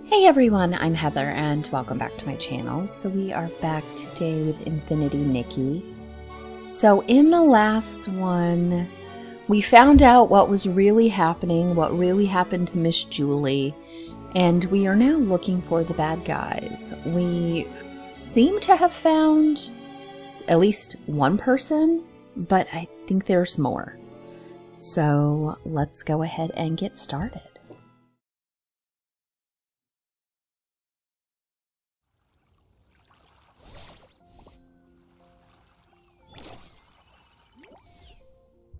Hey everyone, I'm Heather and welcome back to my channel. So we are back today with Infinity Nikki. So in the last one, we found out what was really happening, what really happened to Miss Julie, and we are now looking for the bad guys. We seem to have found at least one person, but I think there's more. So let's go ahead and get started.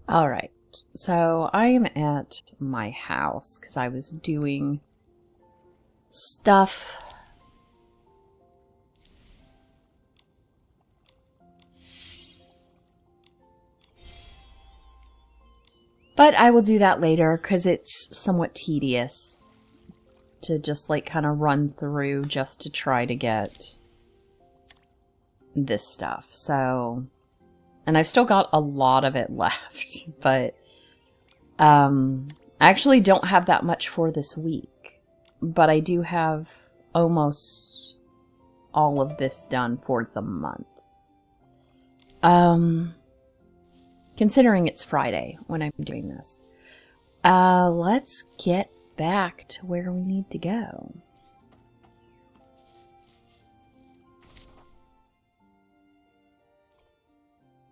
Alright, so I'm at my house because I was doing stuff. But I will do that later because it's somewhat tedious to just like kind of run through just to try to get this stuff. So... and I've still got a lot of it left, but I actually don't have that much for this week. But I do have almost all of this done for the month. Considering it's Friday when I'm doing this. Let's get back to where we need to go.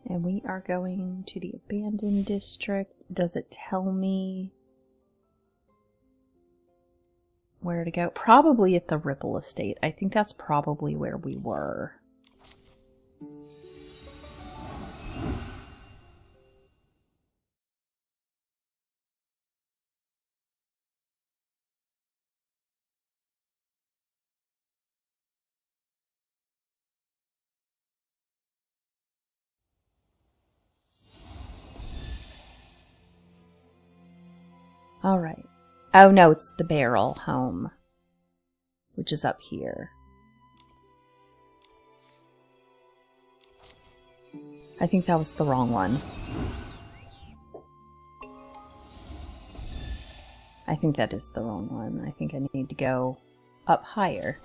And we are going to the abandoned district. Does it tell me where to go? Probably at the Ripple Estate. I think that's probably where we were. Alright. Oh no, it's the Barrel home, which is up here. I think that was the wrong one. I think that is the wrong one. I think I need to go up higher.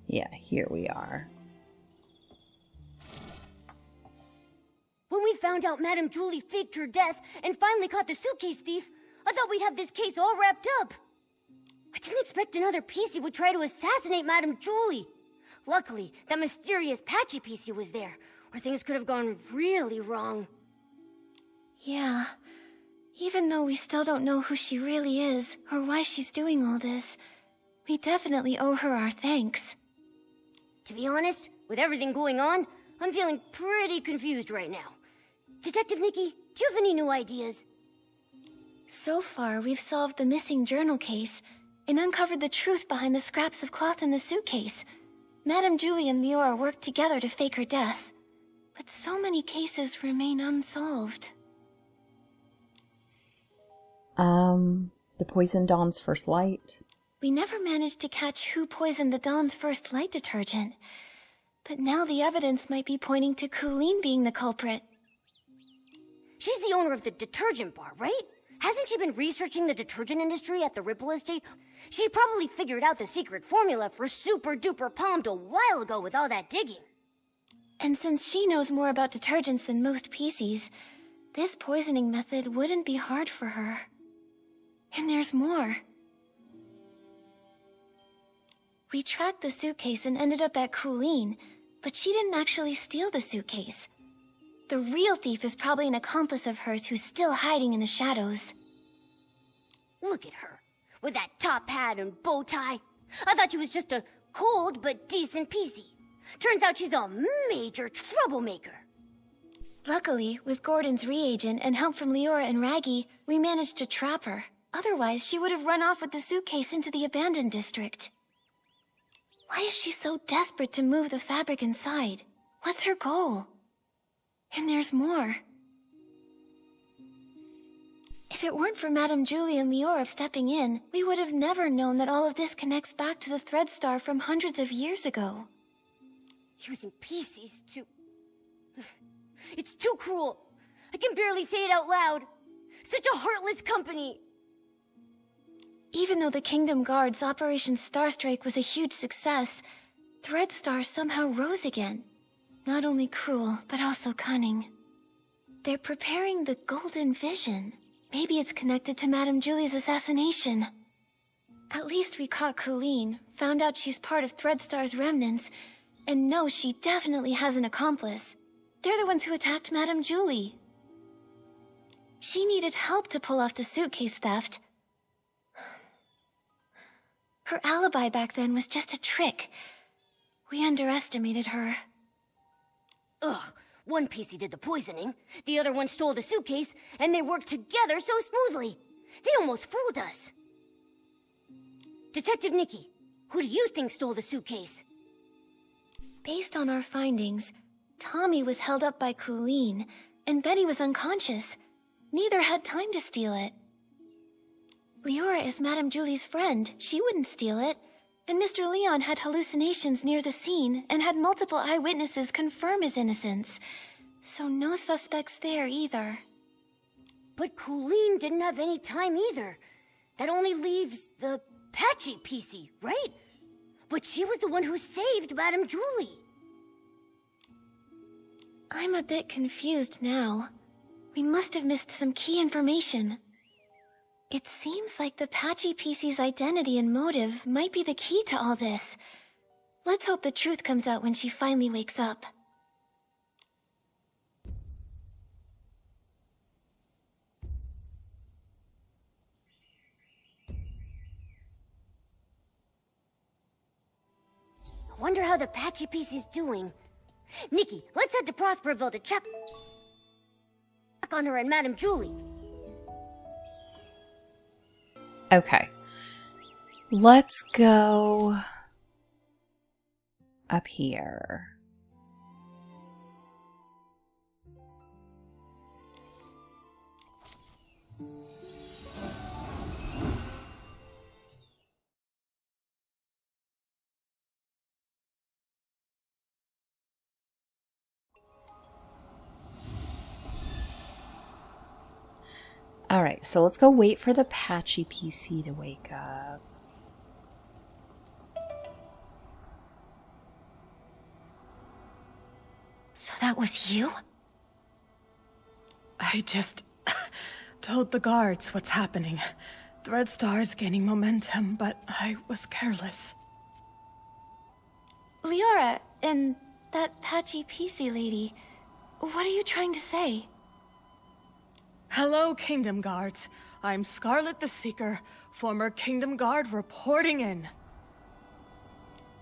Yeah, here we are. When we found out Madame Julie faked her death and finally caught the suitcase thief, I thought we'd have this case all wrapped up. I didn't expect another PC would try to assassinate Madame Julie. Luckily, that mysterious Patchy PC was there, or things could have gone really wrong. Yeah, even though we still don't know who she really is or why she's doing all this, we definitely owe her our thanks. To be honest, with everything going on, I'm feeling pretty confused right now. Detective Nikki, do you have any new ideas? So far, we've solved the missing journal case and uncovered the truth behind the scraps of cloth in the suitcase. Madame Julie and Leora worked together to fake her death. But so many cases remain unsolved. The poison Dawn's first light. We never managed to catch who poisoned the Dawn's first light detergent. But now the evidence might be pointing to Colleen being the culprit. She's the owner of the detergent bar, right? Hasn't she been researching the detergent industry at the Ripple Estate? She probably figured out the secret formula for Super Duper Palmed a while ago with all that digging. And since she knows more about detergents than most PCs, this poisoning method wouldn't be hard for her. And there's more. We tracked the suitcase and ended up at Colleen, but she didn't actually steal the suitcase. The real thief is probably an accomplice of hers who's still hiding in the shadows. Look at her, with that top hat and bow tie. I thought she was just a cold but decent PC. Turns out she's a major troublemaker. Luckily, with Gordon's reagent and help from Leora and Raggy, we managed to trap her. Otherwise, she would have run off with the suitcase into the abandoned district. Why is she so desperate to move the fabric inside? What's her goal? And there's more. If it weren't for Madame Julie and Leora stepping in, we would have never known that all of this connects back to the Thread Star from hundreds of years ago. Using PCs to... It's too cruel. I can barely say it out loud. Such a heartless company. Even though the Kingdom Guard's Operation Starstrike was a huge success, Thread Star somehow rose again. Not only cruel, but also cunning. They're preparing the Golden Vision. Maybe it's connected to Madame Julie's assassination. At least we caught Colleen, found out she's part of Thread Star's remnants, and know she definitely has an accomplice. They're the ones who attacked Madame Julie. She needed help to pull off the suitcase theft. Her alibi back then was just a trick. We underestimated her. Ugh, one PC did the poisoning, the other one stole the suitcase, and they worked together so smoothly. They almost fooled us. Detective Nikki, who do you think stole the suitcase? Based on our findings, Tommy was held up by Colleen, and Benny was unconscious. Neither had time to steal it. Leora is Madame Julie's friend. She wouldn't steal it. And Mr. Leon had hallucinations near the scene and had multiple eyewitnesses confirm his innocence. So no suspects there either. But Colleen didn't have any time either. That only leaves the Patchy PC, right? But she was the one who saved Madame Julie. I'm a bit confused now. We must have missed some key information. It seems like the Patchy PC's identity and motive might be the key to all this. Let's hope the truth comes out when she finally wakes up. I wonder how the Patchy PC's doing. Nikki, let's head to Prosperville to check on her and Madame Julie. Okay. Let's go up here. Alright, so let's go wait for the Patchy PC to wake up. So that was you? I just told the guards what's happening. Thread Star's gaining momentum, but I was careless. Leora, and that Patchy PC lady, what are you trying to say? Hello, Kingdom Guards. I'm Scarlet the Seeker, former Kingdom Guard reporting in.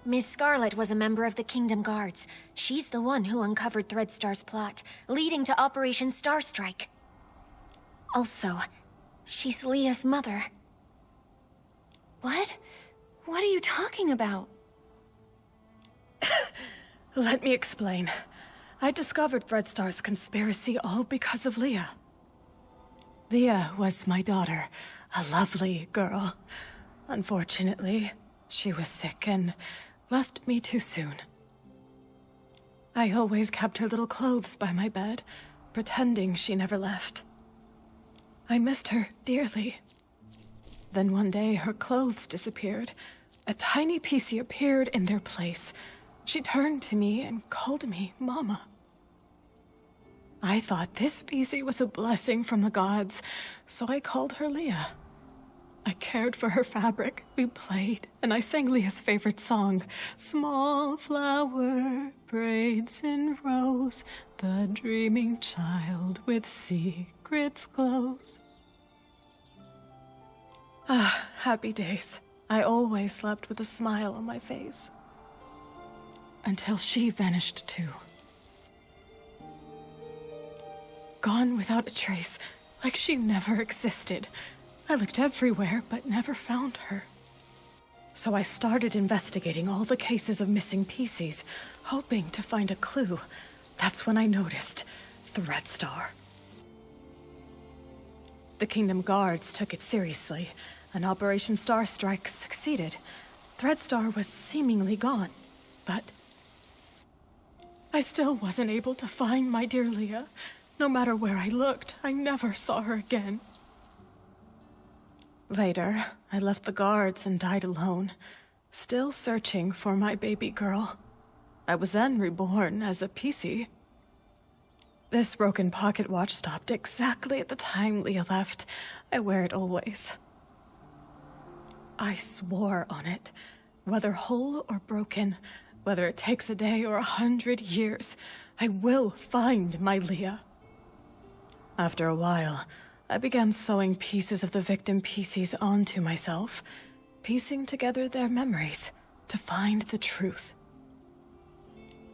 Miss Scarlet was a member of the Kingdom Guards. She's the one who uncovered Threadstar's plot, leading to Operation Starstrike. Also, she's Leah's mother. What? What are you talking about? Let me explain. I discovered Threadstar's conspiracy all because of Leah. Leah was my daughter, a lovely girl. Unfortunately, she was sick and left me too soon. I always kept her little clothes by my bed, pretending she never left. I missed her dearly. Then one day, her clothes disappeared. A tiny PC appeared in their place. She turned to me and called me Mama. I thought this PC was a blessing from the gods, so I called her Leah. I cared for her fabric, we played, and I sang Leah's favorite song. Small flower, braids in rows, the dreaming child with secrets glows. Ah, happy days. I always slept with a smile on my face. Until she vanished too. Gone without a trace, like she never existed. I looked everywhere, but never found her. So I started investigating all the cases of missing PCs, hoping to find a clue. That's when I noticed Threadstar. The Kingdom Guards took it seriously, and Operation Star Strike succeeded. Threadstar was seemingly gone, but I still wasn't able to find my dear Leah. No matter where I looked, I never saw her again. Later, I left the guards and died alone, still searching for my baby girl. I was then reborn as a PC. This broken pocket watch stopped exactly at the time Leah left. I wear it always. I swore on it. Whether whole or broken, whether it takes a day or 100 years, I will find my Leah. After a while, I began sewing pieces of the victim PCs onto myself, piecing together their memories to find the truth.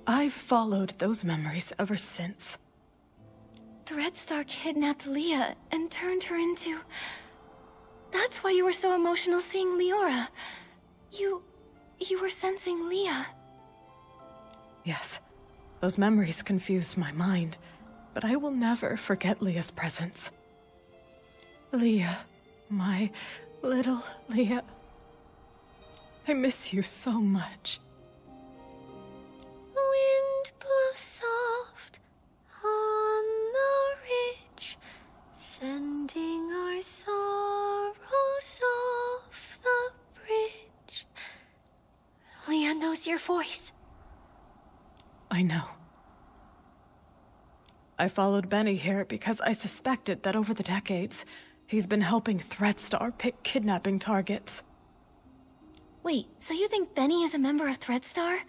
I've followed those memories ever since. Threadstar kidnapped Leah and turned her into... That's why you were so emotional seeing Leora. You were sensing Leah. Yes, those memories confused my mind, but I will never forget Leah's presence. Leah, my little Leah. I miss you so much. Wind blows soft on the ridge, sending our sorrows off the bridge. Leah knows your voice. I know. I followed Benny here because I suspected that over the decades, he's been helping Threadstar pick kidnapping targets. Wait, so you think Benny is a member of Threadstar?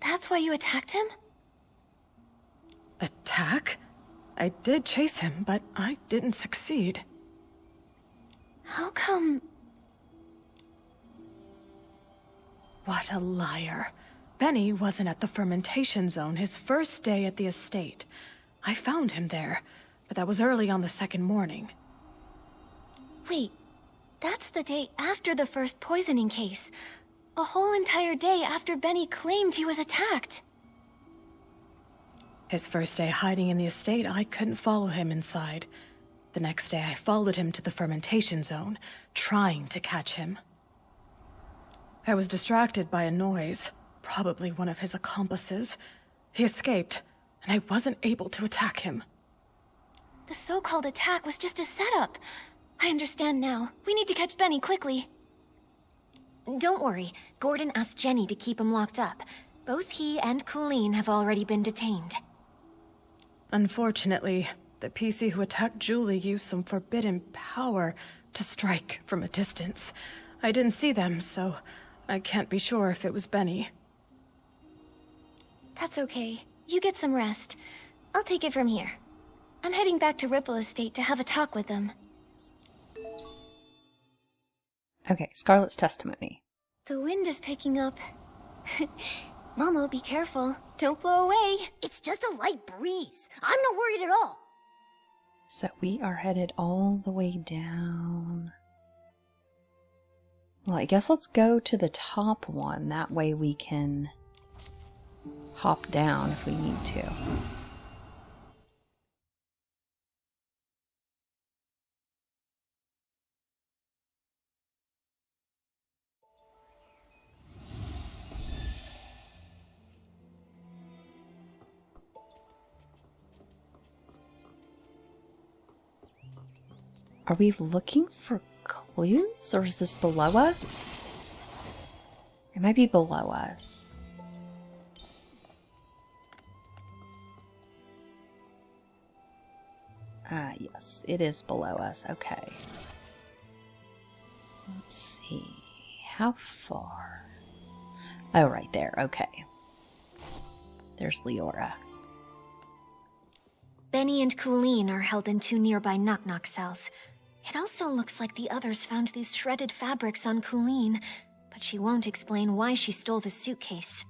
That's why you attacked him? Attack? I did chase him, but I didn't succeed. How come... What a liar. Benny wasn't at the fermentation zone his first day at the estate. I found him there, but that was early on the second morning. Wait, that's the day after the first poisoning case. A whole entire day after Benny claimed he was attacked. His first day hiding in the estate, I couldn't follow him inside. The next day, I followed him to the fermentation zone, trying to catch him. I was distracted by a noise, probably one of his accomplices. He escaped, and I wasn't able to attack him. The so-called attack was just a setup. I understand now. We need to catch Benny quickly. Don't worry, Gordon asked Jenny to keep him locked up. Both he and Colleen have already been detained. Unfortunately, the PC who attacked Julie used some forbidden power to strike from a distance. I didn't see them, so I can't be sure if it was Benny. That's okay. You get some rest. I'll take it from here. I'm heading back to Ripple Estate to have a talk with them. Okay, Scarlet's testimony. The wind is picking up. Momo, be careful. Don't blow away. It's just a light breeze. I'm not worried at all. So we are headed all the way down. Well, I guess let's go to the top one. That way we can hop down if we need to. Are we looking for clues, or is this below us? It might be below us. Ah, yes, it is below us. Okay. Let's see. How far? Oh, right there. Okay. There's Leora. Benny and Colleen are held in 2 nearby knock-knock cells. It also looks like the others found these shredded fabrics on Colleen, but she won't explain why she stole the suitcase.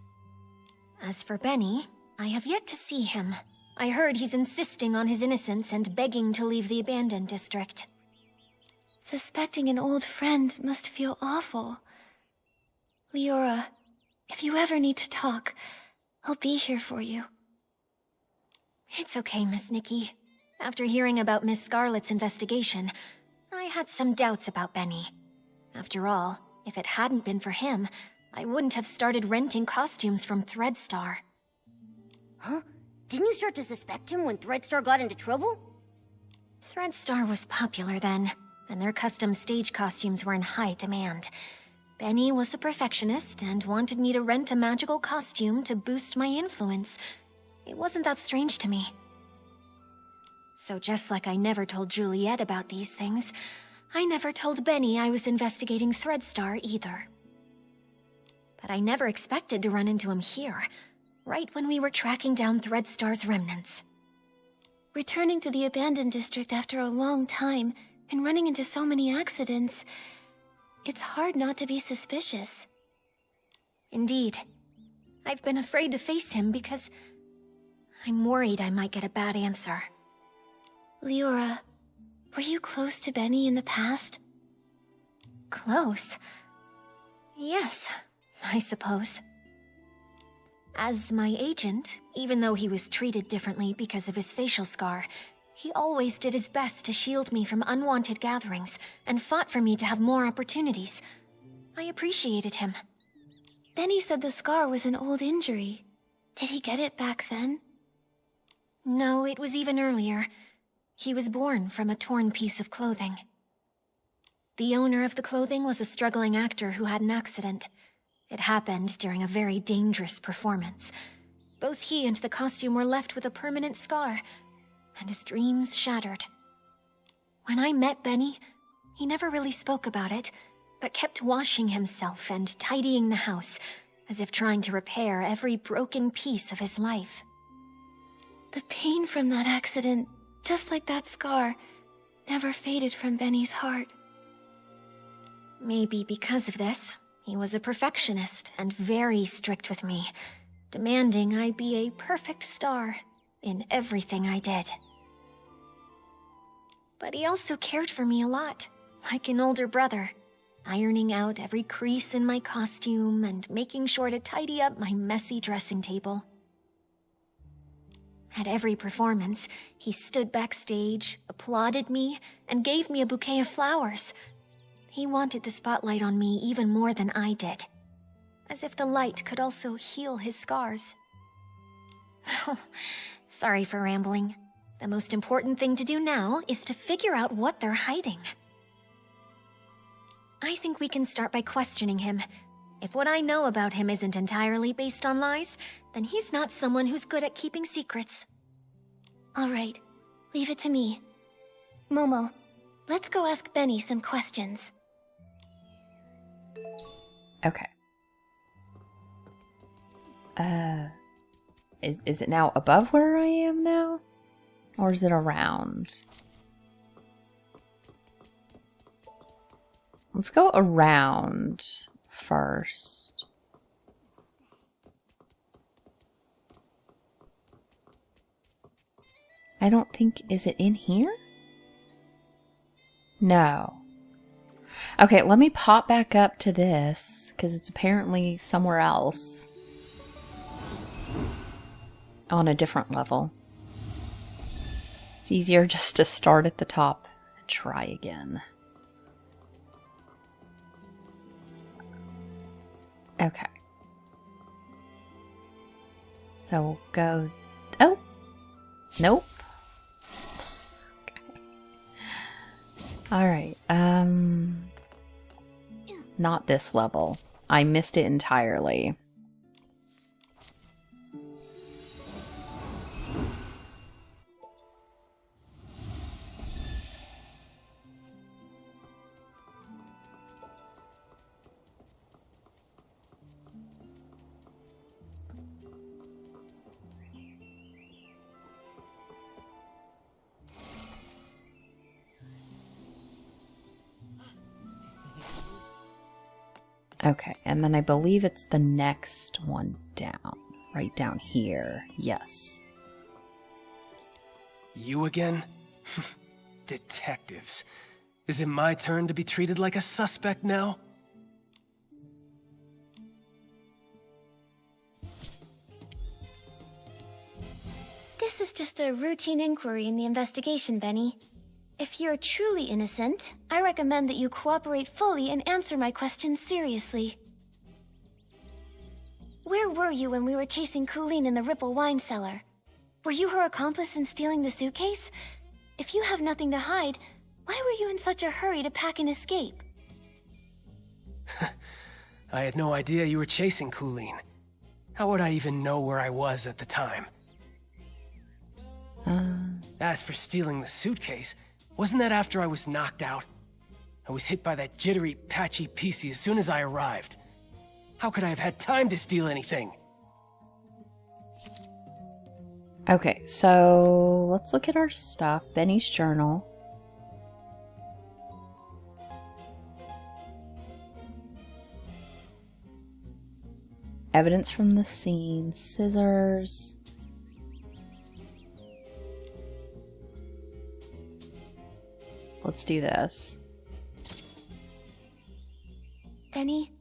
As for Benny, I have yet to see him. I heard he's insisting on his innocence and begging to leave the abandoned district. Suspecting an old friend must feel awful. Leora, if you ever need to talk, I'll be here for you. It's okay, Miss Nikki. After hearing about Miss Scarlet's investigation, had some doubts about Benny. After all, if it hadn't been for him, I wouldn't have started renting costumes from Threadstar. Huh? Didn't you start to suspect him when Threadstar got into trouble? Threadstar was popular then, and their custom stage costumes were in high demand. Benny was a perfectionist and wanted me to rent a magical costume to boost my influence. It wasn't that strange to me. So just like I never told Juliet about these things, I never told Benny I was investigating Threadstar either. But I never expected to run into him here, right when we were tracking down Threadstar's remnants. Returning to the abandoned district after a long time and running into so many accidents, it's hard not to be suspicious. Indeed. I've been afraid to face him because I'm worried I might get a bad answer. Leora, were you close to Benny in the past? Close? Yes, I suppose. As my agent, even though he was treated differently because of his facial scar, he always did his best to shield me from unwanted gatherings and fought for me to have more opportunities. I appreciated him. Benny said the scar was an old injury. Did he get it back then? No, it was even earlier. He was born from a torn piece of clothing. The owner of the clothing was a struggling actor who had an accident. It happened during a very dangerous performance. Both he and the costume were left with a permanent scar, and his dreams shattered. When I met Benny, he never really spoke about it, but kept washing himself and tidying the house, as if trying to repair every broken piece of his life. The pain from that accident, just like that scar, never faded from Benny's heart. Maybe because of this, he was a perfectionist and very strict with me, demanding I be a perfect star in everything I did. But he also cared for me a lot, like an older brother, ironing out every crease in my costume and making sure to tidy up my messy dressing table. At every performance, he stood backstage, applauded me, and gave me a bouquet of flowers. He wanted the spotlight on me even more than I did, as if the light could also heal his scars. Sorry for rambling. The most important thing to do now is to figure out what they're hiding. I think we can start by questioning him. If what I know about him isn't entirely based on lies, then he's not someone who's good at keeping secrets. All right, leave it to me. Momo, let's go ask Benny some questions. Okay. Is it now above where I am now? Or is it around? Let's go around first. I don't think... Is it in here? No. Okay, let me pop back up to this, because it's apparently somewhere else. On a different level. It's easier just to start at the top and try again. Okay. So we'll go... Oh! Nope. Okay. Alright, not this level. I missed it entirely. Okay, and then I believe it's the next one down. Right down here. Yes. You again? Detectives. Is it my turn to be treated like a suspect now? This is just a routine inquiry in the investigation, Benny. If you're truly innocent, I recommend that you cooperate fully and answer my questions seriously. Where were you when we were chasing Colleen in the Ripple wine cellar? Were you her accomplice in stealing the suitcase? If you have nothing to hide, why were you in such a hurry to pack and escape? I had no idea you were chasing Colleen. How would I even know where I was at the time? As for stealing the suitcase, wasn't that after I was knocked out? I was hit by that jittery, patchy PC as soon as I arrived. How could I have had time to steal anything? Okay, so let's look at our stuff. Benny's journal. Evidence from the scene. Scissors. Let's do this. Benny,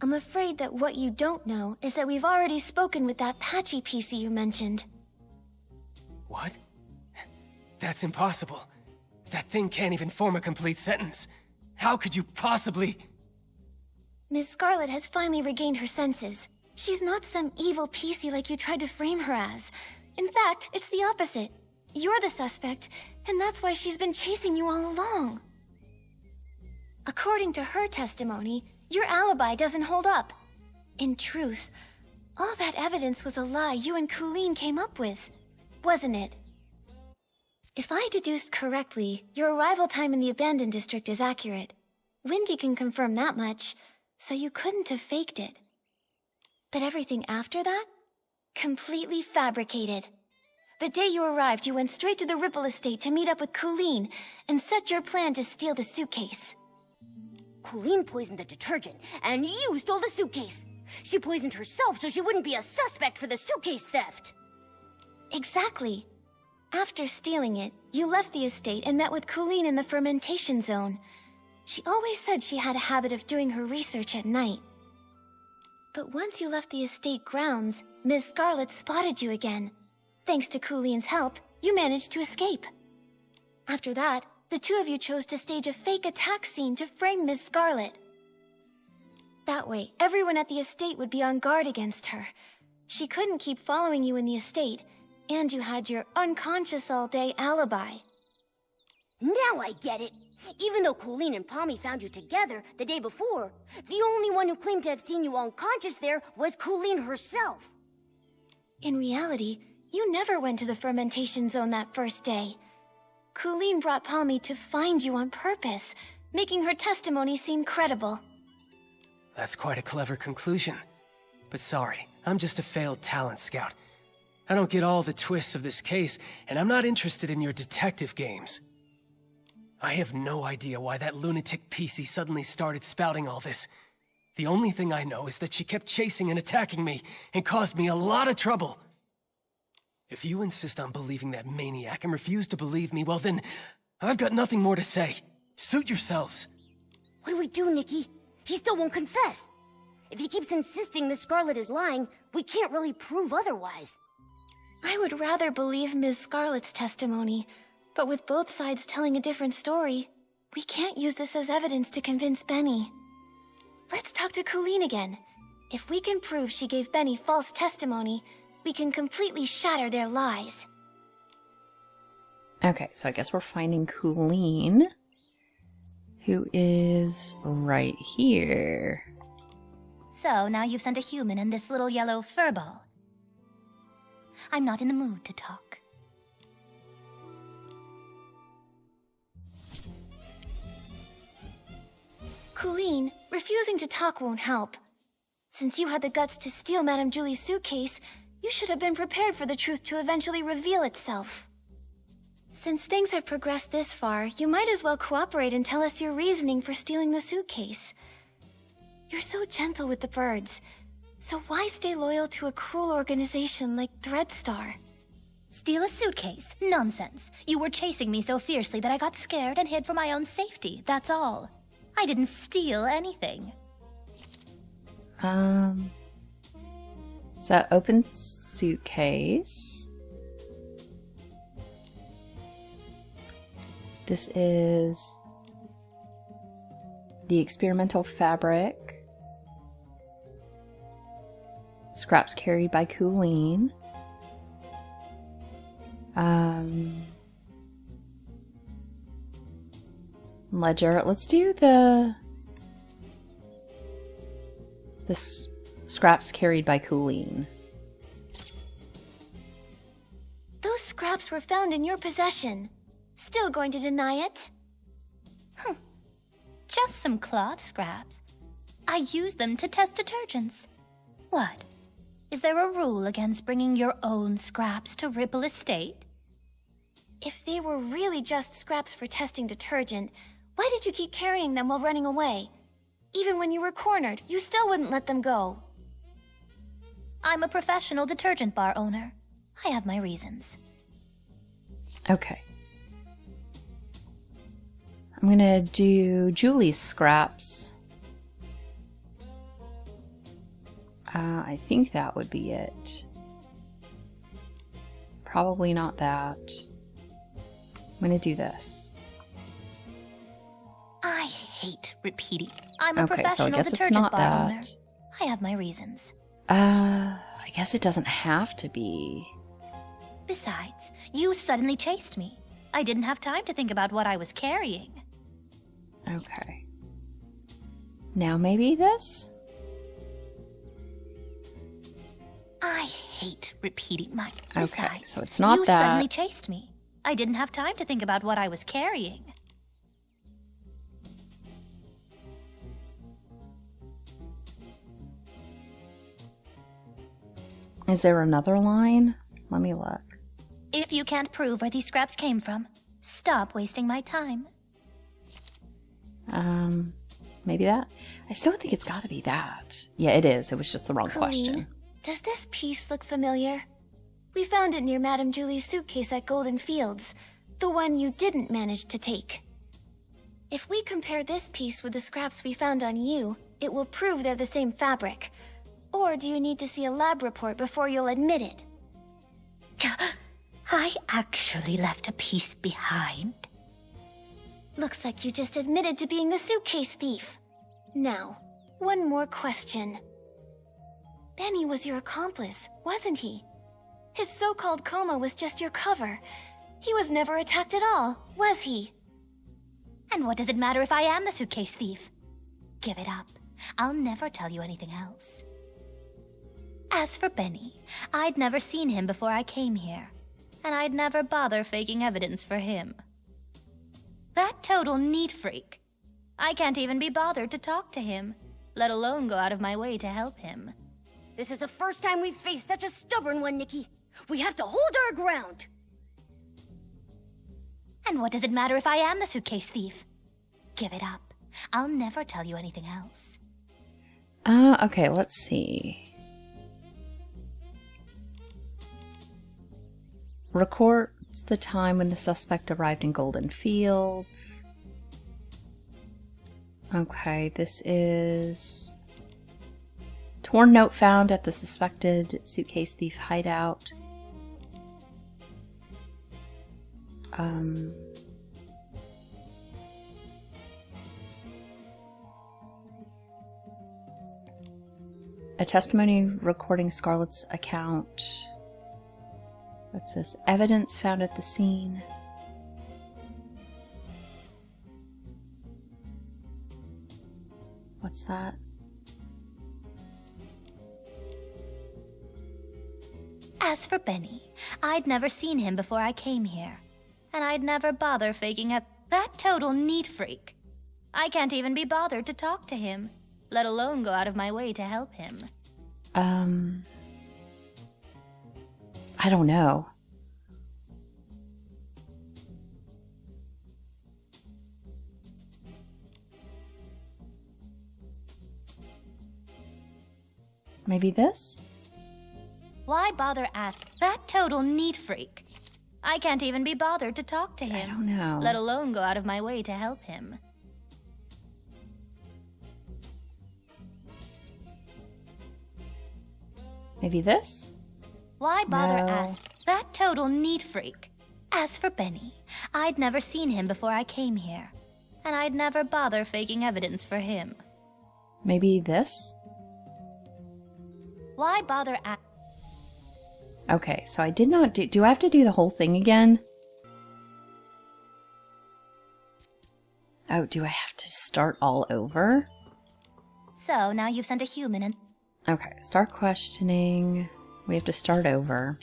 I'm afraid that what you don't know is that we've already spoken with that patchy PC you mentioned. What? That's impossible. That thing can't even form a complete sentence. How could you possibly... Miss Scarlet has finally regained her senses. She's not some evil PC like you tried to frame her as. In fact, it's the opposite. You're the suspect, and that's why she's been chasing you all along. According to her testimony, your alibi doesn't hold up. In truth, all that evidence was a lie you and Colleen came up with, wasn't it? If I deduced correctly, your arrival time in the abandoned district is accurate. Windy can confirm that much, so you couldn't have faked it. But everything after that? Completely fabricated. The day you arrived, you went straight to the Ripple estate to meet up with Colleen and set your plan to steal the suitcase. Colleen poisoned the detergent, and you stole the suitcase. She poisoned herself so she wouldn't be a suspect for the suitcase theft. Exactly. After stealing it, you left the estate and met with Colleen in the fermentation zone. She always said she had a habit of doing her research at night. But once you left the estate grounds, Ms. Scarlet spotted you again. Thanks to Colleen's help, you managed to escape. After that, the two of you chose to stage a fake attack scene to frame Ms. Scarlet. That way, everyone at the estate would be on guard against her. She couldn't keep following you in the estate, and you had your unconscious all day alibi. Now I get it. Even though Colleen and Pommy found you together the day before, the only one who claimed to have seen you unconscious there was Colleen herself. In reality, you never went to the fermentation zone that first day. Colleen brought Pommy to find you on purpose, making her testimony seem credible. That's quite a clever conclusion. But sorry, I'm just a failed talent scout. I don't get all the twists of this case, and I'm not interested in your detective games. I have no idea why that lunatic PC suddenly started spouting all this. The only thing I know is that she kept chasing and attacking me, and caused me a lot of trouble. If you insist on believing that maniac and refuse to believe me, well then, I've got nothing more to say. Suit yourselves. What do we do, Nikki? He still won't confess. If he keeps insisting Miss Scarlet is lying, we can't really prove otherwise. I would rather believe Ms. Scarlet's testimony, but with both sides telling a different story, we can't use this as evidence to convince Benny. Let's talk to Colleen again. If we can prove she gave Benny false testimony, we can completely shatter their lies. Okay, so I guess we're finding Colleen, who is right here. So now you've sent a human and this little yellow furball. I'm not in the mood to talk. Colleen, refusing to talk won't help. Since you had the guts to steal Madame Julie's suitcase, you should have been prepared for the truth to eventually reveal itself. Since things have progressed this far, you might as well cooperate and tell us your reasoning for stealing the suitcase. You're so gentle with the birds, so why stay loyal to a cruel organization like Threadstar? Steal a suitcase? Nonsense. You were chasing me so fiercely that I got scared and hid for my own safety, that's all. I didn't steal anything. So open suitcase. This is the experimental fabric. Scraps carried by Colleen. Ledger. Let's do the scraps carried by Colleen. Those scraps were found in your possession. Still going to deny it? Just some cloth scraps. I use them to test detergents. What? Is there a rule against bringing your own scraps to Ripple Estate? If they were really just scraps for testing detergent, why did you keep carrying them while running away? Even when you were cornered, you still wouldn't let them go. I'm a professional detergent bar owner. I have my reasons. Okay. I'm gonna do Julie's scraps. I think that would be it. Probably not that. I'm gonna do this. I hate repeating. I'm a Okay, so I professional guess it's detergent not bar owner. that. I have my reasons. I guess it doesn't have to be. Besides, you suddenly chased me. I didn't have time to think about what I was carrying. Okay. Now maybe this? I hate repeating my... Okay, Besides, so it's not you that. suddenly chased me. I didn't have time to think about what I was carrying. Is there another line? Let me look. If you can't prove where these scraps came from, stop wasting my time. Maybe that? I still think it's gotta be that. Yeah, it is. It was just the wrong question. Does this piece look familiar? We found it near Madame Julie's suitcase at Golden Fields, the one you didn't manage to take. If we compare this piece with the scraps we found on you, it will prove they're the same fabric. Or do you need to see a lab report before you'll admit it? I actually left a piece behind. Looks like you just admitted to being the suitcase thief. Now, one more question. Benny was your accomplice, wasn't he? His so-called coma was just your cover. He was never attacked at all, was he? And what does it matter if I am the suitcase thief? Give it up. I'll never tell you anything else. As for Benny, I'd never seen him before I came here, and I'd never bother faking evidence for him. That total neat freak. I can't even be bothered to talk to him, let alone go out of my way to help him. This is the first time we've faced such a stubborn one, Nikki. We have to hold our ground. And what does it matter if I am the suitcase thief? Give it up. I'll never tell you anything else. Okay, let's see. Records the time when the suspect arrived in Golden Fields. Okay, this is... torn note found at the suspected suitcase thief hideout. A testimony recording Scarlett's account. What's this? Evidence found at the scene. What's that? As for Benny, I'd never seen him before I came here, and I'd never bother faking that total neat freak. I can't even be bothered to talk to him, let alone go out of my way to help him. I don't know. Maybe this? Why bother asking that total neat freak? I can't even be bothered to talk to him. I don't know. Let alone go out of my way to help him. Maybe this? Why bother No. asking that total neat freak? As for Benny, I'd never seen him before I came here, and I'd never bother faking evidence for him. Maybe this? Why bother Okay, so I did not do... Do I have to do the whole thing again? Oh, do I have to start all over? So, now you've sent a human and... Okay, start questioning. We have to start over.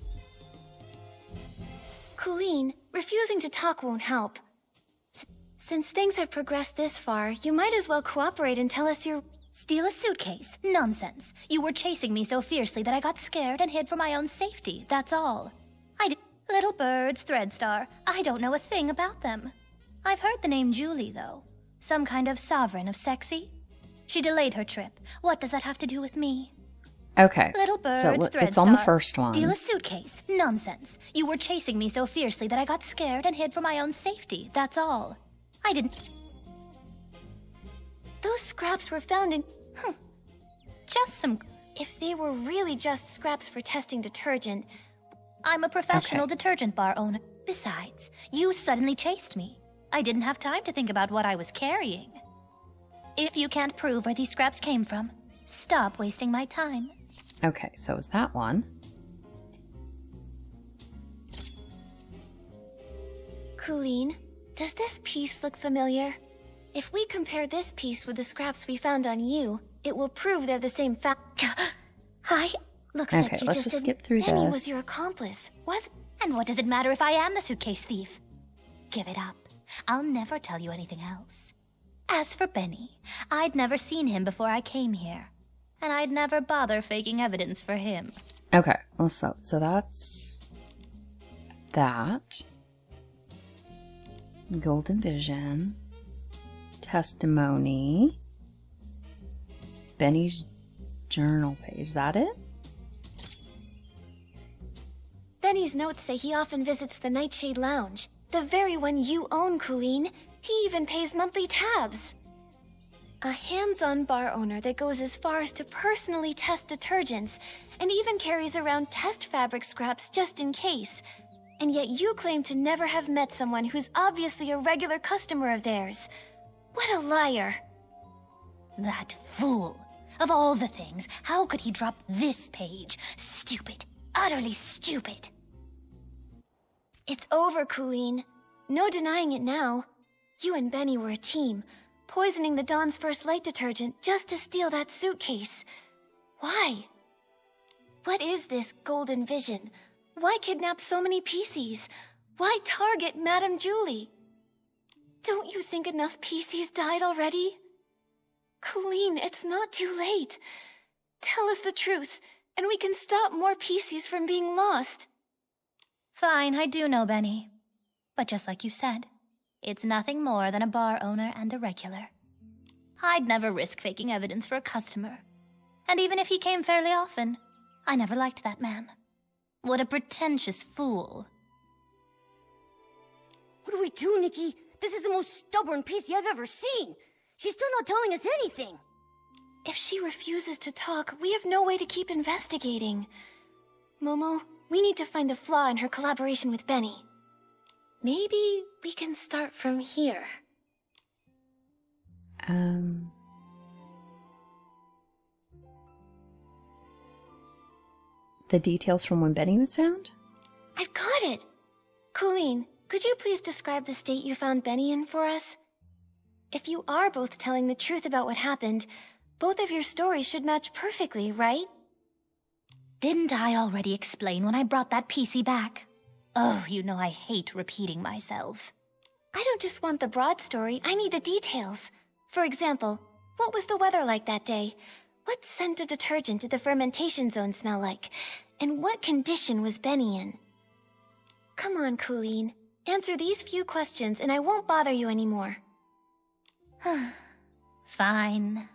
Colleen, refusing to talk won't help. Since things have progressed this far, you might as well cooperate and tell us your... Steal a suitcase? Nonsense. You were chasing me so fiercely that I got scared and hid for my own safety, that's all. Little birds, Threadstar. I don't know a thing about them. I've heard the name Julie, though. Some kind of sovereign of sexy. She delayed her trip. What does that have to do with me? Okay, Little birds, so Threadstar. it's on the first one. Steal a suitcase? Nonsense. You were chasing me so fiercely that I got scared and hid for my own safety, that's all. I didn't... Those scraps were found in... Just some... If they were really just scraps for testing detergent... I'm a professional detergent bar owner. Besides, you suddenly chased me. I didn't have time to think about what I was carrying. If you can't prove where these scraps came from, stop wasting my time. Okay, so is that one? Colleen, does this piece look familiar? If we compare this piece with the scraps we found on you, it will prove they're the same Looks like Okay, you let's just just skip through Benny this. was your accomplice, was... And what does it matter if I am the suitcase thief? Give it up. I'll never tell you anything else. As for Benny, I'd never seen him before I came here, and I'd never bother faking evidence for him. Okay, well, so that's that. Golden Vision. Testimony. Benny's journal page. Is that it? Benny's notes say he often visits the Nightshade Lounge, the very one you own, Colleen. He even pays monthly tabs. A hands-on bar owner that goes as far as to personally test detergents, and even carries around test fabric scraps just in case. And yet you claim to never have met someone who's obviously a regular customer of theirs. What a liar. That fool. Of all the things, how could he drop this page? Stupid. Utterly stupid. It's over, Colleen. No denying it now. You and Benny were a team, poisoning the Dawn's First Light detergent just to steal that suitcase. Why? What is this Golden Vision? Why kidnap so many PCs? Why target Madame Julie? Don't you think enough PCs died already? Colleen, it's not too late. Tell us the truth, and we can stop more PCs from being lost. Fine, I do know Benny. But just like you said, it's nothing more than a bar owner and a regular. I'd never risk faking evidence for a customer. And even if he came fairly often, I never liked that man. What a pretentious fool. What do we do, Nikki? This is the most stubborn PC I've ever seen. She's still not telling us anything. If she refuses to talk, we have no way to keep investigating. Momo, we need to find a flaw in her collaboration with Benny. Maybe we can start from here. The details from when Benny was found? I've got it! Colleen, could you please describe the state you found Benny in for us? If you are both telling the truth about what happened, both of your stories should match perfectly, right? Didn't I already explain when I brought that PC back? Oh, you know I hate repeating myself. I don't just want the broad story, I need the details. For example, what was the weather like that day? What scent of detergent did the fermentation zone smell like? And what condition was Benny in? Come on, Colleen. Answer these few questions and I won't bother you anymore. Fine.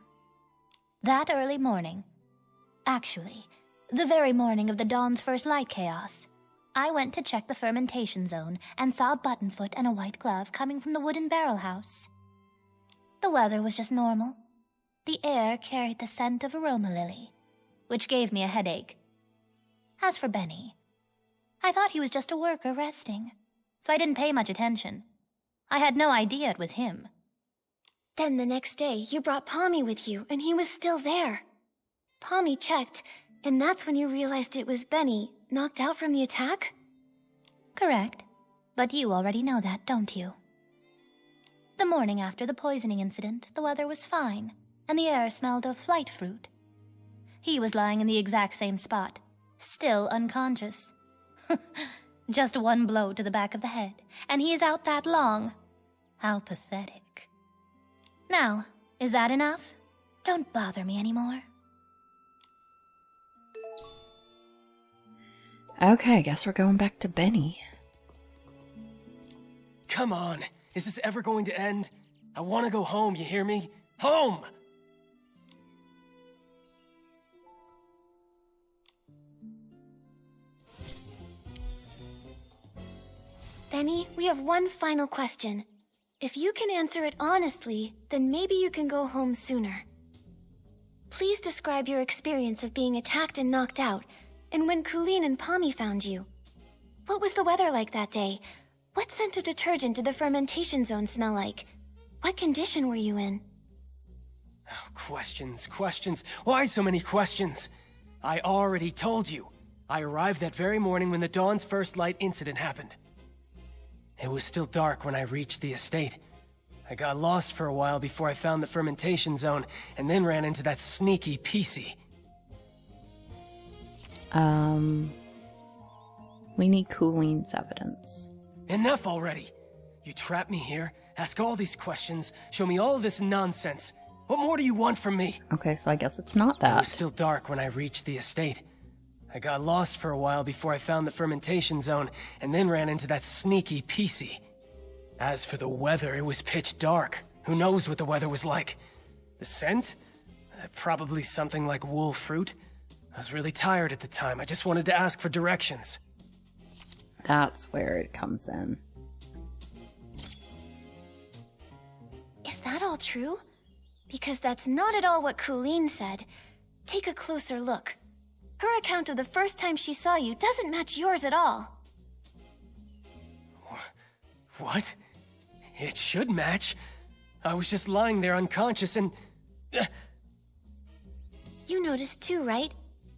That early morning, actually, the very morning of the Dawn's First Light chaos, I went to check the fermentation zone and saw a buttonfoot and a white glove coming from the wooden barrel house. The weather was just normal. The air carried the scent of aroma lily, which gave me a headache. As for Benny, I thought he was just a worker resting. so I didn't pay much attention. I had no idea it was him. Then the next day, you brought Pommy with you, and he was still there. Pommy checked, and that's when you realized it was Benny, knocked out from the attack? Correct. But you already know that, don't you? The morning after the poisoning incident, the weather was fine, and the air smelled of flight fruit. He was lying in the exact same spot, still unconscious. Just one blow to the back of the head, and he is out that long. How pathetic. Now, is that enough? Don't bother me anymore. Okay, I guess we're going back to Benny. Come on, is this ever going to end? I want to go home, you hear me? Home! Benny, we have one final question. If you can answer it honestly, then maybe you can go home sooner. Please describe your experience of being attacked and knocked out, and when Colleen and Pommy found you. What was the weather like that day? What scent of detergent did the fermentation zone smell like? What condition were you in? Oh, questions. Why so many questions? I already told you. I arrived that very morning when the Dawn's First Light incident happened. It was still dark when I reached the estate. I got lost for a while before I found the fermentation zone, and then ran into that sneaky PC. We need Cooleen's evidence. Enough already! You trap me here, ask all these questions, show me all of this nonsense. What more do you want from me? Okay, so I guess it's not that. It was still dark when I reached the estate. I got lost for a while before I found the fermentation zone, and then ran into that sneaky PC. As for the weather, it was pitch dark. Who knows what the weather was like? The scent? Probably something like wool fruit. I was really tired at the time. I just wanted to ask for directions. That's where it comes in. Is that all true? Because that's not at all what Colleen said. Take a closer look. Her account of the first time she saw you doesn't match yours at all. What? It should match. I was just lying there unconscious and... You noticed too, right?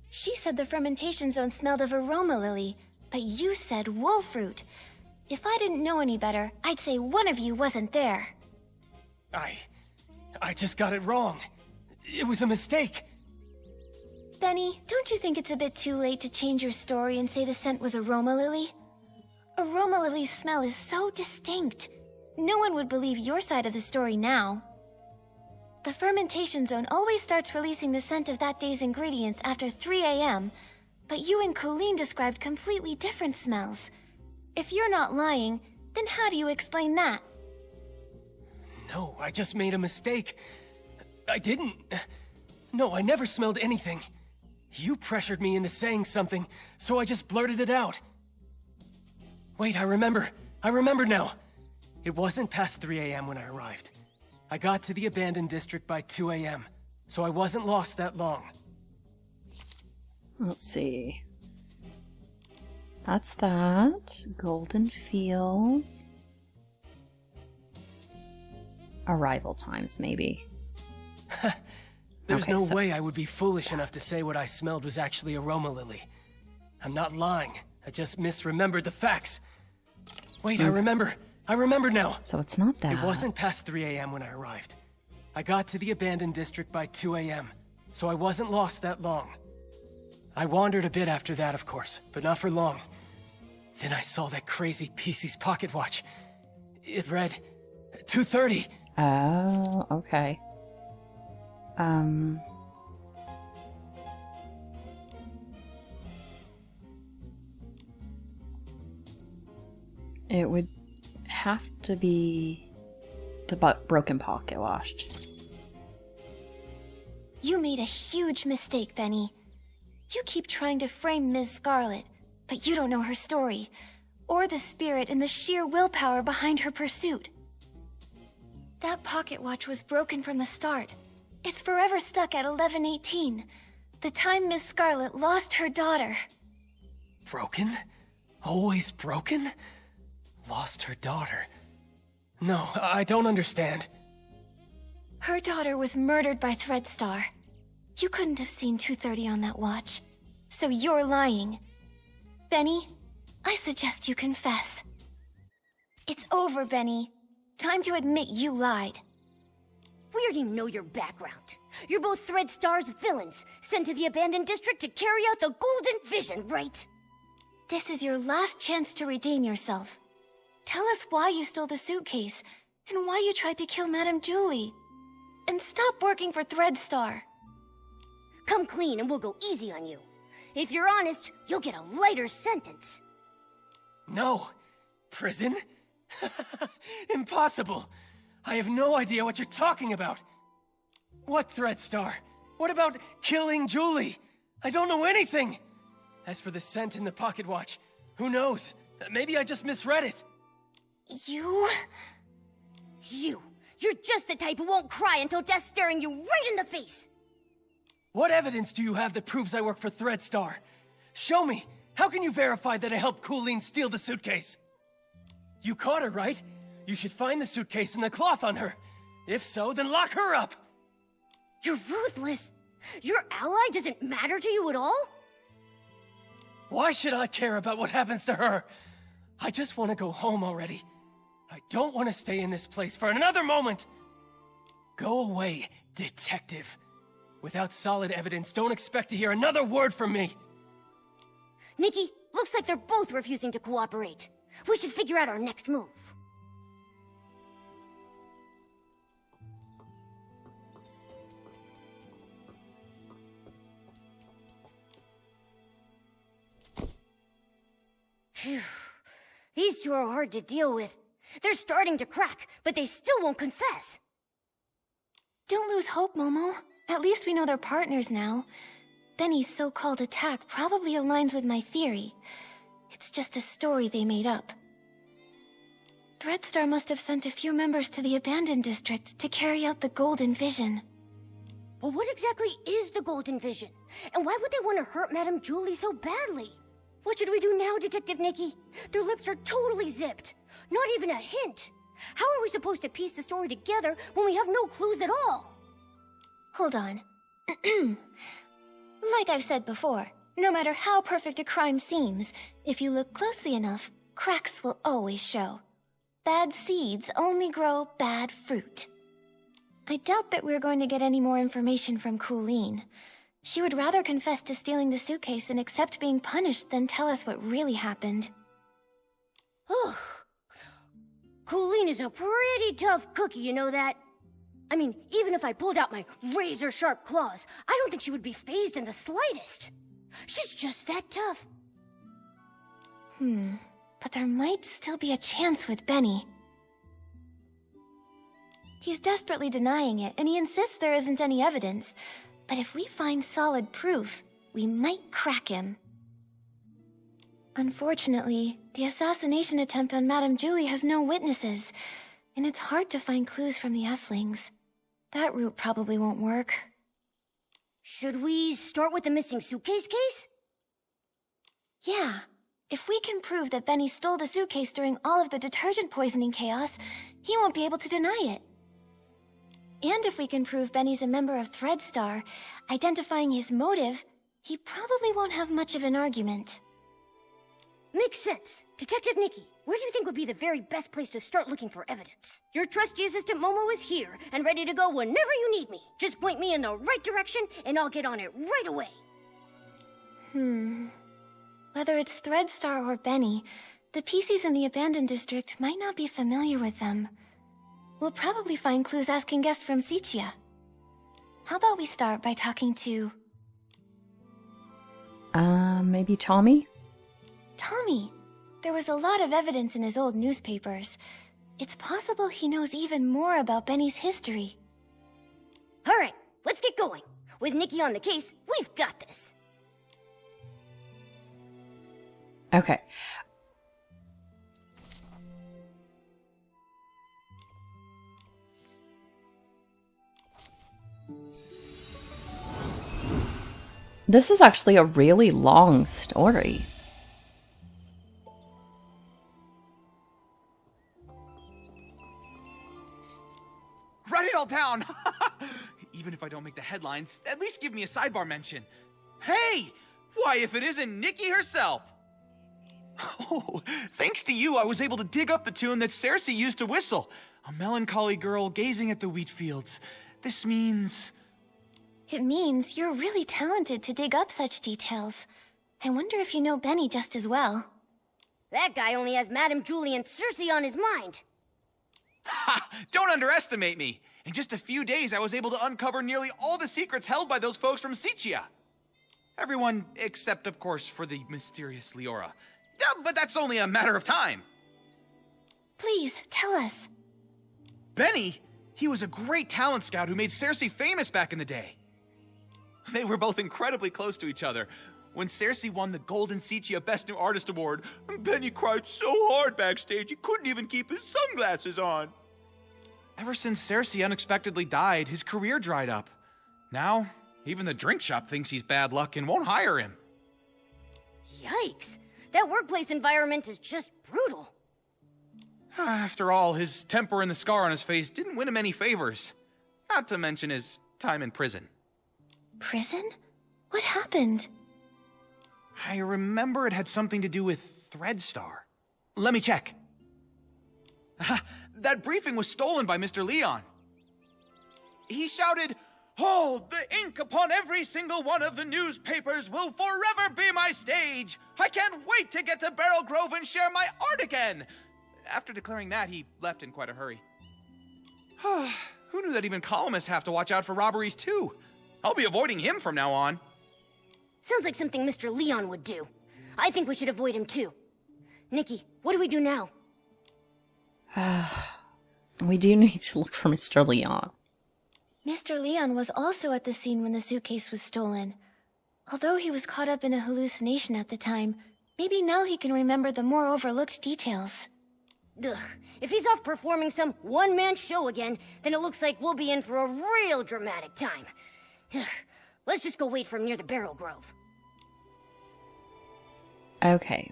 She said the fermentation zone smelled of aroma lily, but you said wool fruit. If I didn't know any better, I'd say one of you wasn't there. I just got it wrong. It was a mistake. Benny, don't you think it's a bit too late to change your story and say the scent was aroma lily? Aroma lily's smell is so distinct. No one would believe your side of the story now. The fermentation zone always starts releasing the scent of that day's ingredients after 3 a.m., but you and Colleen described completely different smells. If you're not lying, then how do you explain that? No, I just made a mistake. I didn't... No, I never smelled anything. You pressured me into saying something, so I just blurted it out. Wait, I remember now. It wasn't past 3 a.m. when I arrived. I got to the abandoned district by 2 a.m., so I wasn't lost that long. Let's see. That's that. Golden Fields. Arrival times, maybe. There's no way I would be foolish enough to say what I smelled was actually aroma lily. I'm not lying. I just misremembered the facts. Wait, I remember now. So it's not that. It wasn't past 3 a.m. when I arrived. I got to the abandoned district by 2 a.m., so I wasn't lost that long. I wandered a bit after that, of course, but not for long. Then I saw that crazy PC's pocket watch. It read 2:30. Oh, okay. It would have to be the broken pocket watch. You made a huge mistake, Benny. You keep trying to frame Ms. Scarlet, but you don't know her story, or the spirit and the sheer willpower behind her pursuit. That pocket watch was broken from the start. It's forever stuck at 11:18, the time Miss Scarlet lost her daughter. Broken? Always broken? Lost her daughter? No, I don't understand. Her daughter was murdered by Threadstar. You couldn't have seen 2:30 on that watch. So you're lying. Benny, I suggest you confess. It's over, Benny. Time to admit you lied. We already know your background. You're both Threadstar's villains, sent to the abandoned district to carry out the Golden Vision, right? This is your last chance to redeem yourself. Tell us why you stole the suitcase, and why you tried to kill Madame Julie. And stop working for Threadstar. Come clean and we'll go easy on you. If you're honest, you'll get a lighter sentence. No. Prison? Impossible. I have no idea what you're talking about. What Threadstar? What about killing Julie? I don't know anything. As for the scent in the pocket watch, who knows? Maybe I just misread it. You? You're just the type who won't cry until death's staring you right in the face. What evidence do you have that proves I work for Threadstar? Show me. How can you verify that I helped Colleen steal the suitcase? You caught her, right? You should find the suitcase and the cloth on her. If so, then lock her up. You're ruthless. Your ally doesn't matter to you at all? Why should I care about what happens to her? I just want to go home already. I don't want to stay in this place for another moment. Go away, detective. Without solid evidence, don't expect to hear another word from me. Nikki, looks like they're both refusing to cooperate. We should figure out our next move. Phew. These two are hard to deal with. They're starting to crack, but they still won't confess. Don't lose hope, Momo. At least we know they're partners now. Benny's so-called attack probably aligns with my theory. It's just a story they made up. Threadstar must have sent a few members to the abandoned district to carry out the Golden Vision. But what exactly is the Golden Vision? And why would they want to hurt Madame Julie so badly? What should we do now, Detective Nikki? Their lips are totally zipped. Not even a hint. How are we supposed to piece the story together when we have no clues at all? Hold on. Like I've said before, no matter how perfect a crime seems, if you look closely enough, cracks will always show. Bad seeds only grow bad fruit. I doubt that we're going to get any more information from Colleen. She would rather confess to stealing the suitcase and accept being punished than tell us what really happened. Colleen is a pretty tough cookie, you know that? I mean, even if I pulled out my razor-sharp claws, I don't think she would be fazed in the slightest. She's just that tough. But there might still be a chance with Benny. He's desperately denying it, and he insists there isn't any evidence. But if we find solid proof, we might crack him. Unfortunately, the assassination attempt on Madame Julie has no witnesses, and it's hard to find clues from the Esslings. That route probably won't work. Should we start with the missing suitcase case? Yeah. If we can prove that Benny stole the suitcase during all of the detergent poisoning chaos, he won't be able to deny it. And if we can prove Benny's a member of Threadstar, identifying his motive, he probably won't have much of an argument. Makes sense. Detective Nikki, where do you think would be the very best place to start looking for evidence? Your trusty assistant Momo is here and ready to go whenever you need me. Just point me in the right direction and I'll get on it right away. Whether it's Threadstar or Benny, the PCs in the abandoned district might not be familiar with them. We'll probably find clues asking guests from Sichia. How about we start by talking to... maybe Tommy? Tommy! There was a lot of evidence in his old newspapers. It's possible he knows even more about Benny's history. All right, let's get going. With Nikki on the case, we've got this. Okay. This is actually a really long story. on! Even if I don't make the headlines, at least give me a sidebar mention. Hey! Why, if it isn't Nikki herself! Oh, thanks to you, I was able to dig up the tune that Cersei used to whistle. A melancholy girl gazing at the wheat fields. This means... It means you're really talented to dig up such details. I wonder if you know Benny just as well. That guy only has Madame Julie and Cersei on his mind. Ha! Don't underestimate me! In just a few days, I was able to uncover nearly all the secrets held by those folks from Sicia. Everyone except, of course, for the mysterious Leora. Yeah, but that's only a matter of time. Please, tell us. Benny? He was a great talent scout who made Cersei famous back in the day. They were both incredibly close to each other. When Cersei won the Golden Sicia Best New Artist Award, Benny cried so hard backstage he couldn't even keep his sunglasses on. Ever since Cersei unexpectedly died, his career dried up. Now, even the drink shop thinks he's bad luck and won't hire him. Yikes! That workplace environment is just brutal. After all, his temper and the scar on his face didn't win him any favors. Not to mention his time in prison. Prison? What happened? I remember it had something to do with Threadstar. Let me check. That briefing was stolen by Mr. Leon. He shouted, "Oh, the ink upon every single one of the newspapers will forever be my stage! I can't wait to get to Barrel Grove and share my art again!" After declaring that, he left in quite a hurry. Who knew that even columnists have to watch out for robberies too? I'll be avoiding him from now on. Sounds like something Mr. Leon would do. I think we should avoid him too. Nikki, what do we do now? We do need to look for Mr. Leon. Mr. Leon was also at the scene when the suitcase was stolen. Although he was caught up in a hallucination at the time, maybe now he can remember the more overlooked details. Ugh. If he's off performing some one-man show again, then it looks like we'll be in for a real dramatic time. Ugh. Let's just go wait for him near the Barrel Grove. Okay.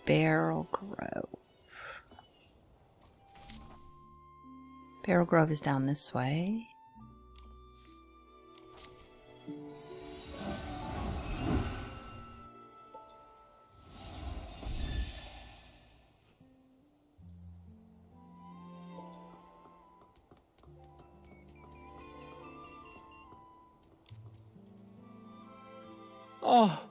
Barrel Grove. Barrel Grove is down this way. Oh,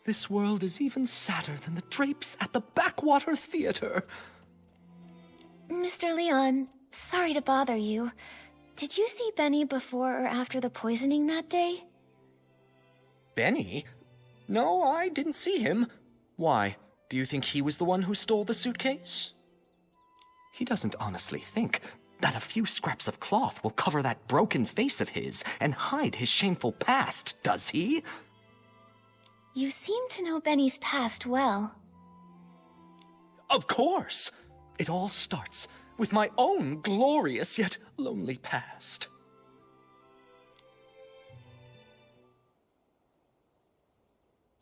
this world is even sadder than the drapes at the Backwater Theater. Mr. Leon, sorry to bother you. Did you see Benny before or after the poisoning that day? Benny? No, I didn't see him. Why? Do you think he was the one who stole the suitcase? He doesn't honestly think that a few scraps of cloth will cover that broken face of his and hide his shameful past, does he? You seem to know Benny's past well. Of course! It all starts with my own glorious yet lonely past.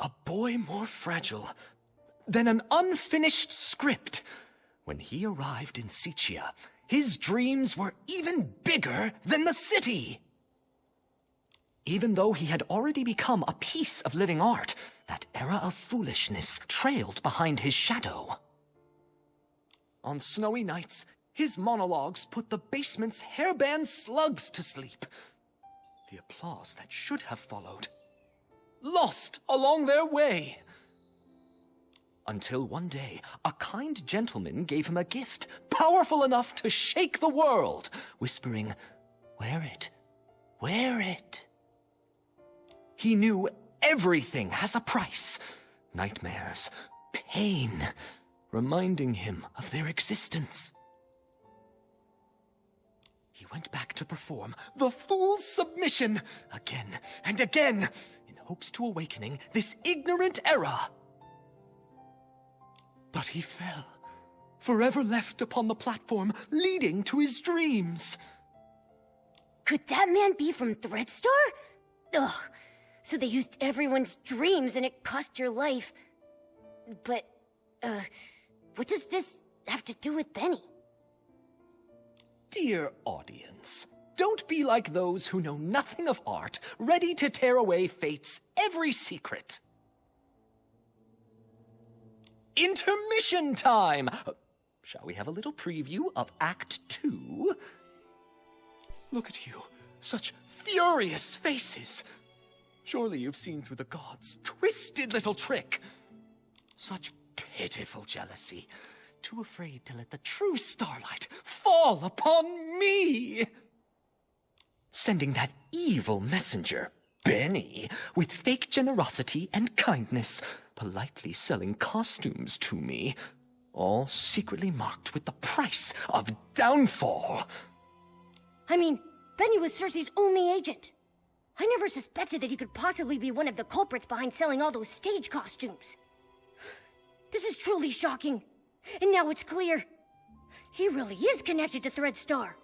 A boy more fragile than an unfinished script. When he arrived in Sicia, his dreams were even bigger than the city. Even though he had already become a piece of living art, that era of foolishness trailed behind his shadow. On snowy nights, his monologues put the basement's hairband slugs to sleep. The applause that should have followed, lost along their way. Until one day, a kind gentleman gave him a gift, powerful enough to shake the world, whispering, "Wear it, wear it." He knew everything has a price. Nightmares, pain, reminding him of their existence. He went back to perform the fool's submission again and again in hopes to awakening this ignorant era. But he fell, forever left upon the platform leading to his dreams. Could that man be from Threadstar? Ugh. So they used everyone's dreams and it cost your life. But, what does this have to do with Benny? Dear audience, don't be like those who know nothing of art, ready to tear away fate's every secret. Intermission time! Shall we have a little preview of Act 2? Look at you, such furious faces. Surely you've seen through the gods' twisted little trick. Such pitiful jealousy, too afraid to let the true starlight fall upon me. Sending that evil messenger, Benny, with fake generosity and kindness, politely selling costumes to me, all secretly marked with the price of downfall. I mean, Benny was Cersei's only agent. I never suspected that he could possibly be one of the culprits behind selling all those stage costumes. This is truly shocking. And now it's clear. He really is connected to Threadstar.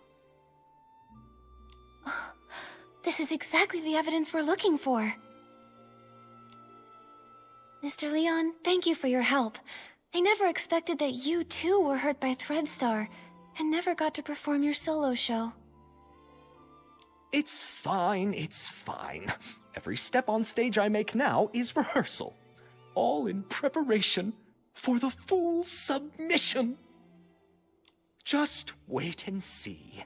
This is exactly the evidence we're looking for. Mr. Leon, thank you for your help. I never expected that you too were hurt by Threadstar, and never got to perform your solo show. It's fine, it's fine. Every step on stage I make now is rehearsal. All in preparation for the full submission. Just wait and see.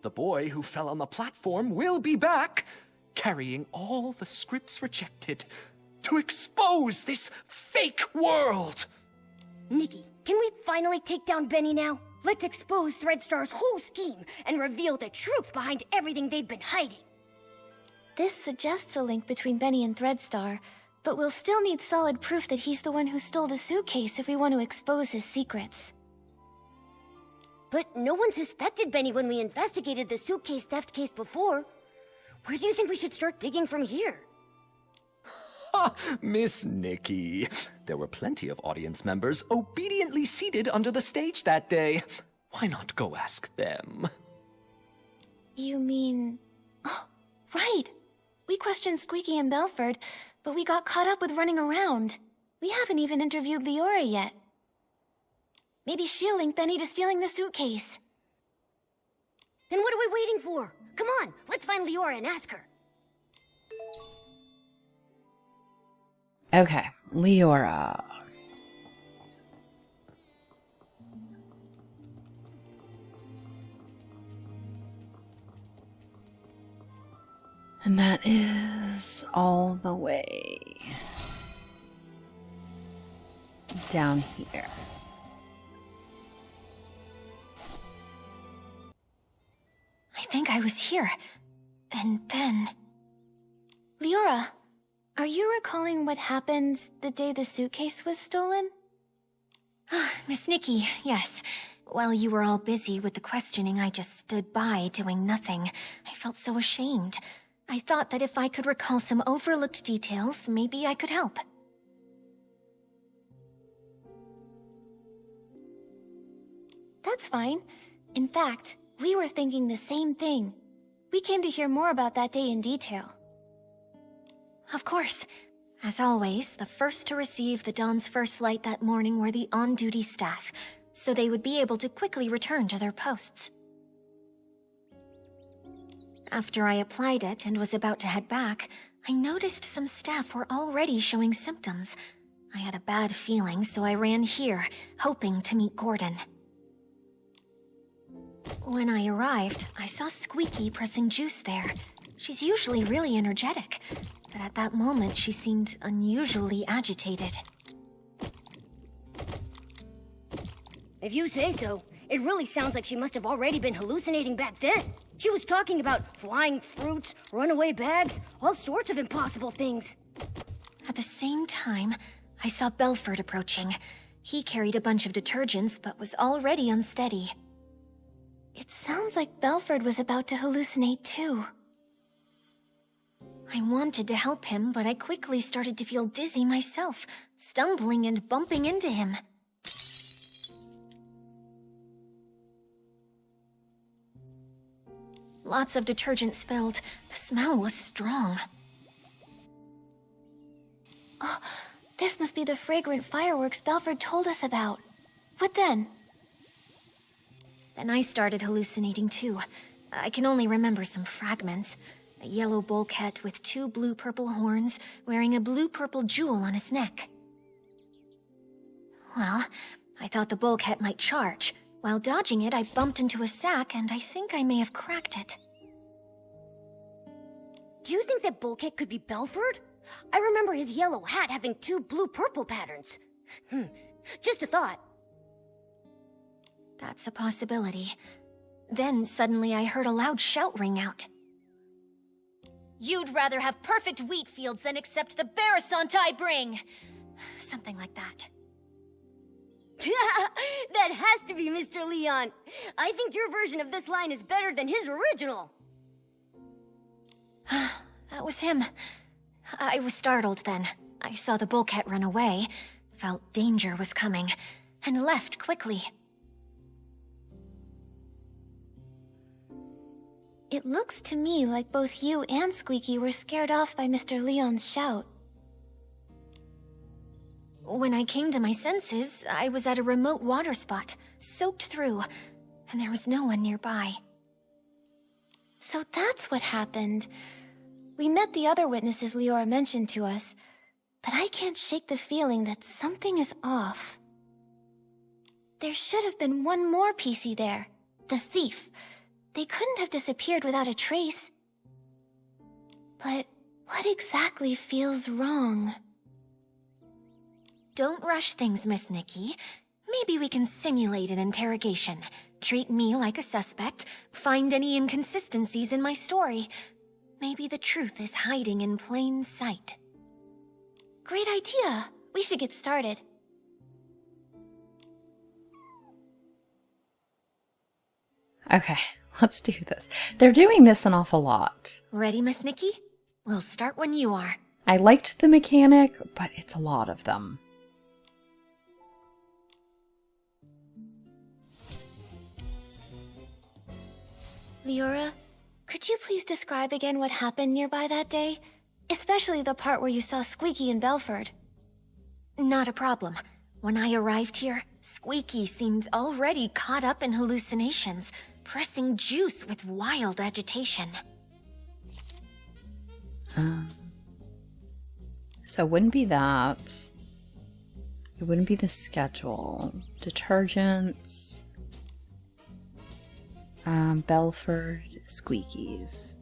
The boy who fell on the platform will be back, carrying all the scripts rejected to expose this fake world. Nikki, can we finally take down Benny now? Let's expose Threadstar's whole scheme and reveal the truth behind everything they've been hiding. This suggests a link between Benny and Threadstar, but we'll still need solid proof that he's the one who stole the suitcase if we want to expose his secrets. But no one suspected Benny when we investigated the suitcase theft case before. Where do you think we should start digging from here? Miss Nikki, there were plenty of audience members obediently seated under the stage that day. Why not go ask them? You mean... Oh, right! We questioned Squeaky and Belford, but we got caught up with running around. We haven't even interviewed Leora yet. Maybe she'll link Benny to stealing the suitcase. Then what are we waiting for? Come on, let's find Leora and ask her. Okay, Leora. And that is all the way down here. I think I was here. And then... Leora, are you recalling what happened the day the suitcase was stolen? Miss Nikki, yes. While you were all busy with the questioning, I just stood by doing nothing. I felt so ashamed. I thought that if I could recall some overlooked details, maybe I could help. That's fine. In fact, we were thinking the same thing. We came to hear more about that day in detail. Of course. As always, the first to receive the Dawn's first light that morning were the on-duty staff, so they would be able to quickly return to their posts. After I applied it and was about to head back, I noticed some staff were already showing symptoms. I had a bad feeling, so I ran here, hoping to meet Gordon. When I arrived, I saw Squeaky pressing juice there. She's usually really energetic, but at that moment she seemed unusually agitated. If you say so, it really sounds like she must have already been hallucinating back then. She was talking about flying fruits, runaway bags, all sorts of impossible things. At the same time, I saw Belford approaching. He carried a bunch of detergents, but was already unsteady. It sounds like Belford was about to hallucinate too. I wanted to help him, but I quickly started to feel dizzy myself, stumbling and bumping into him. Lots of detergent spilled. The smell was strong. Oh, this must be the fragrant fireworks Belford told us about. What then? Then I started hallucinating too. I can only remember some fragments. A yellow bulkhead with 2 blue-purple horns, wearing a blue-purple jewel on his neck. Well, I thought the bulkhead might charge. While dodging it, I bumped into a sack, and I think I may have cracked it. Do you think that bulkhead could be Belford? I remember his yellow hat having 2 blue-purple patterns. Just a thought. That's a possibility. Then suddenly I heard a loud shout ring out. "You'd rather have perfect wheat fields than accept the Barasant I bring!" Something like that. That has to be Mr. Leon. I think your version of this line is better than his original. That was him. I was startled then. I saw the bulkhead run away, felt danger was coming, and left quickly. It looks to me like both you and Squeaky were scared off by Mr. Leon's shout. When I came to my senses, I was at a remote water spot, soaked through, and there was no one nearby. So that's what happened. We met the other witnesses Leora mentioned to us, but I can't shake the feeling that something is off. There should have been one more PC there, the thief. They couldn't have disappeared without a trace. But what exactly feels wrong? Don't rush things, Miss Nikki. Maybe we can simulate an interrogation. Treat me like a suspect, find any inconsistencies in my story. Maybe the truth is hiding in plain sight. Great idea. We should get started. Okay, let's do this. They're doing this an awful lot. Ready, Miss Nikki? We'll start when you are. I liked the mechanic, but it's a lot of them. Leora, could you please describe again what happened nearby that day? Especially the part where you saw Squeaky and Belford. Not a problem. When I arrived here, Squeaky seemed already caught up in hallucinations, pressing juice with wild agitation. So it wouldn't be that. It wouldn't be the schedule. Detergents. Belford, Squeakies.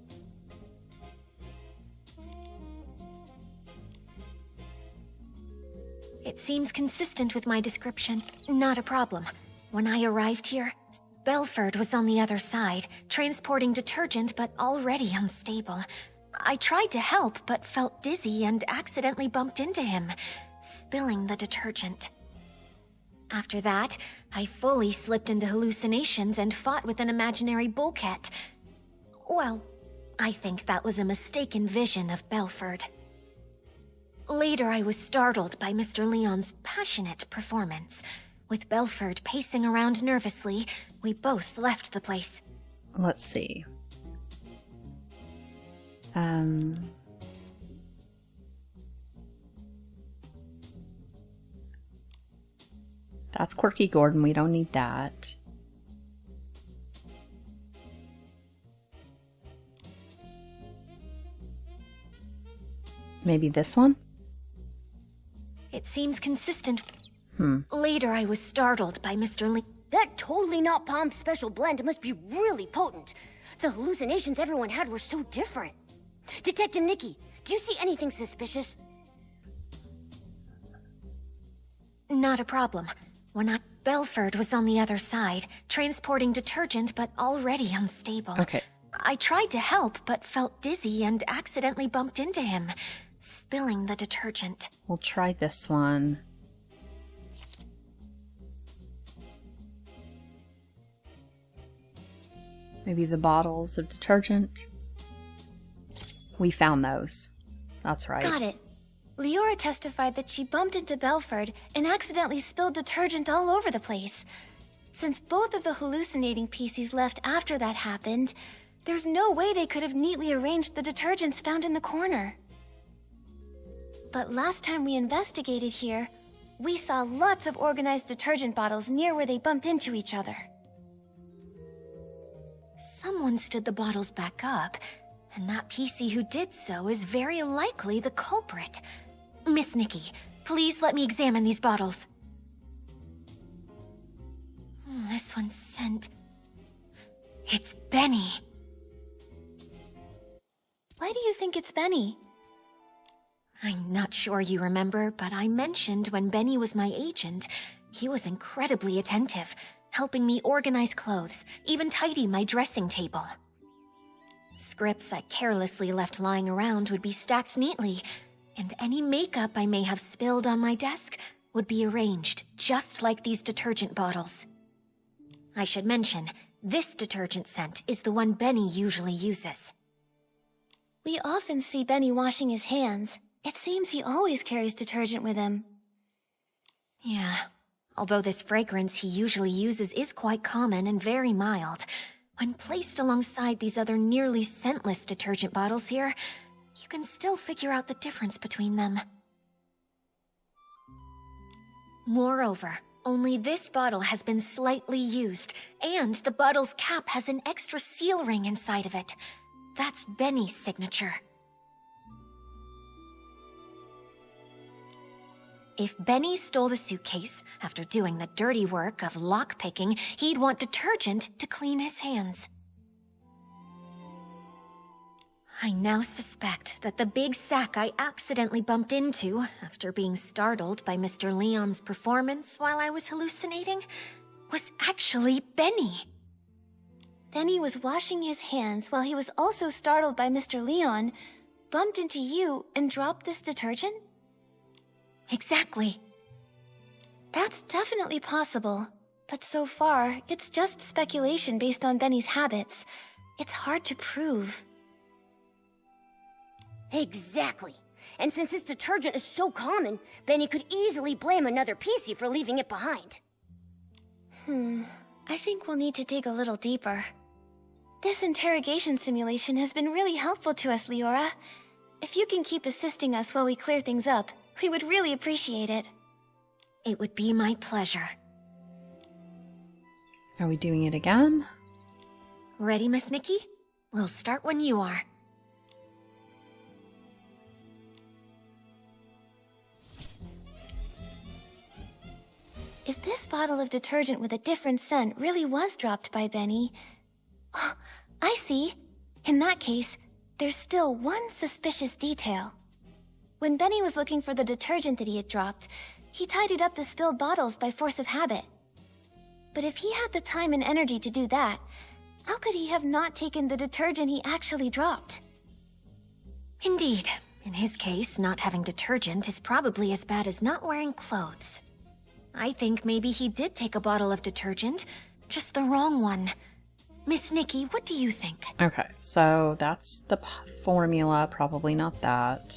It seems consistent with my description. Not a problem. When I arrived here, Belford was on the other side, transporting detergent but already unstable. I tried to help but felt dizzy and accidentally bumped into him, spilling the detergent. After that, I fully slipped into hallucinations and fought with an imaginary bulkhead. Well, I think that was a mistaken vision of Belford. Later, I was startled by Mr. Leon's passionate performance. With Belford pacing around nervously, we both left the place. Let's see. That's Quirky Gordon. We don't need that. Maybe this one? It seems consistent. Later, I was startled by Mr. Lee. That totally not Palm special blend must be really potent. The hallucinations everyone had were so different. Detective Nikki, do you see anything suspicious? Not a problem. Belford was on the other side, transporting detergent but already unstable. Okay. I tried to help but felt dizzy and accidentally bumped into him, spilling the detergent. We'll try this one. Maybe the bottles of detergent. We found those. That's right. Got it. Leora testified that she bumped into Belford and accidentally spilled detergent all over the place. Since both of the hallucinating PCs left after that happened, there's no way they could have neatly arranged the detergents found in the corner. But last time we investigated here, we saw lots of organized detergent bottles near where they bumped into each other. Someone stood the bottles back up, and that PC who did so is very likely the culprit. Miss Nikki, please let me examine these bottles. This one's scent. It's Benny. Why do you think it's Benny? I'm not sure you remember, but I mentioned when Benny was my agent, he was incredibly attentive, helping me organize clothes, even tidy my dressing table. Scripts I carelessly left lying around would be stacked neatly, and any makeup I may have spilled on my desk would be arranged just like these detergent bottles. I should mention, this detergent scent is the one Benny usually uses. We often see Benny washing his hands. It seems he always carries detergent with him. Yeah, although this fragrance he usually uses is quite common and very mild, when placed alongside these other nearly scentless detergent bottles here, you can still figure out the difference between them. Moreover, only this bottle has been slightly used, and the bottle's cap has an extra seal ring inside of it. That's Benny's signature. If Benny stole the suitcase, after doing the dirty work of lockpicking, he'd want detergent to clean his hands. I now suspect that the big sack I accidentally bumped into, after being startled by Mr. Leon's performance while I was hallucinating, was actually Benny. Benny was washing his hands while he was also startled by Mr. Leon, bumped into you, and dropped this detergent? Exactly. That's definitely possible, but so far, it's just speculation based on Benny's habits. It's hard to prove. Exactly. And since this detergent is so common, Benny could easily blame another PC for leaving it behind. I think we'll need to dig a little deeper. This interrogation simulation has been really helpful to us, Leora. If you can keep assisting us while we clear things up, we would really appreciate it. It would be my pleasure. Are we doing it again? Ready, Miss Nikki? We'll start when you are. If this bottle of detergent with a different scent really was dropped by Benny... Oh, I see. In that case, there's still one suspicious detail. When Benny was looking for the detergent that he had dropped, he tidied up the spilled bottles by force of habit. But if he had the time and energy to do that, how could he have not taken the detergent he actually dropped? Indeed. In his case, not having detergent is probably as bad as not wearing clothes. I think maybe he did take a bottle of detergent, just the wrong one. Miss Nikki, what do you think? Okay, so that's the formula. Probably not that.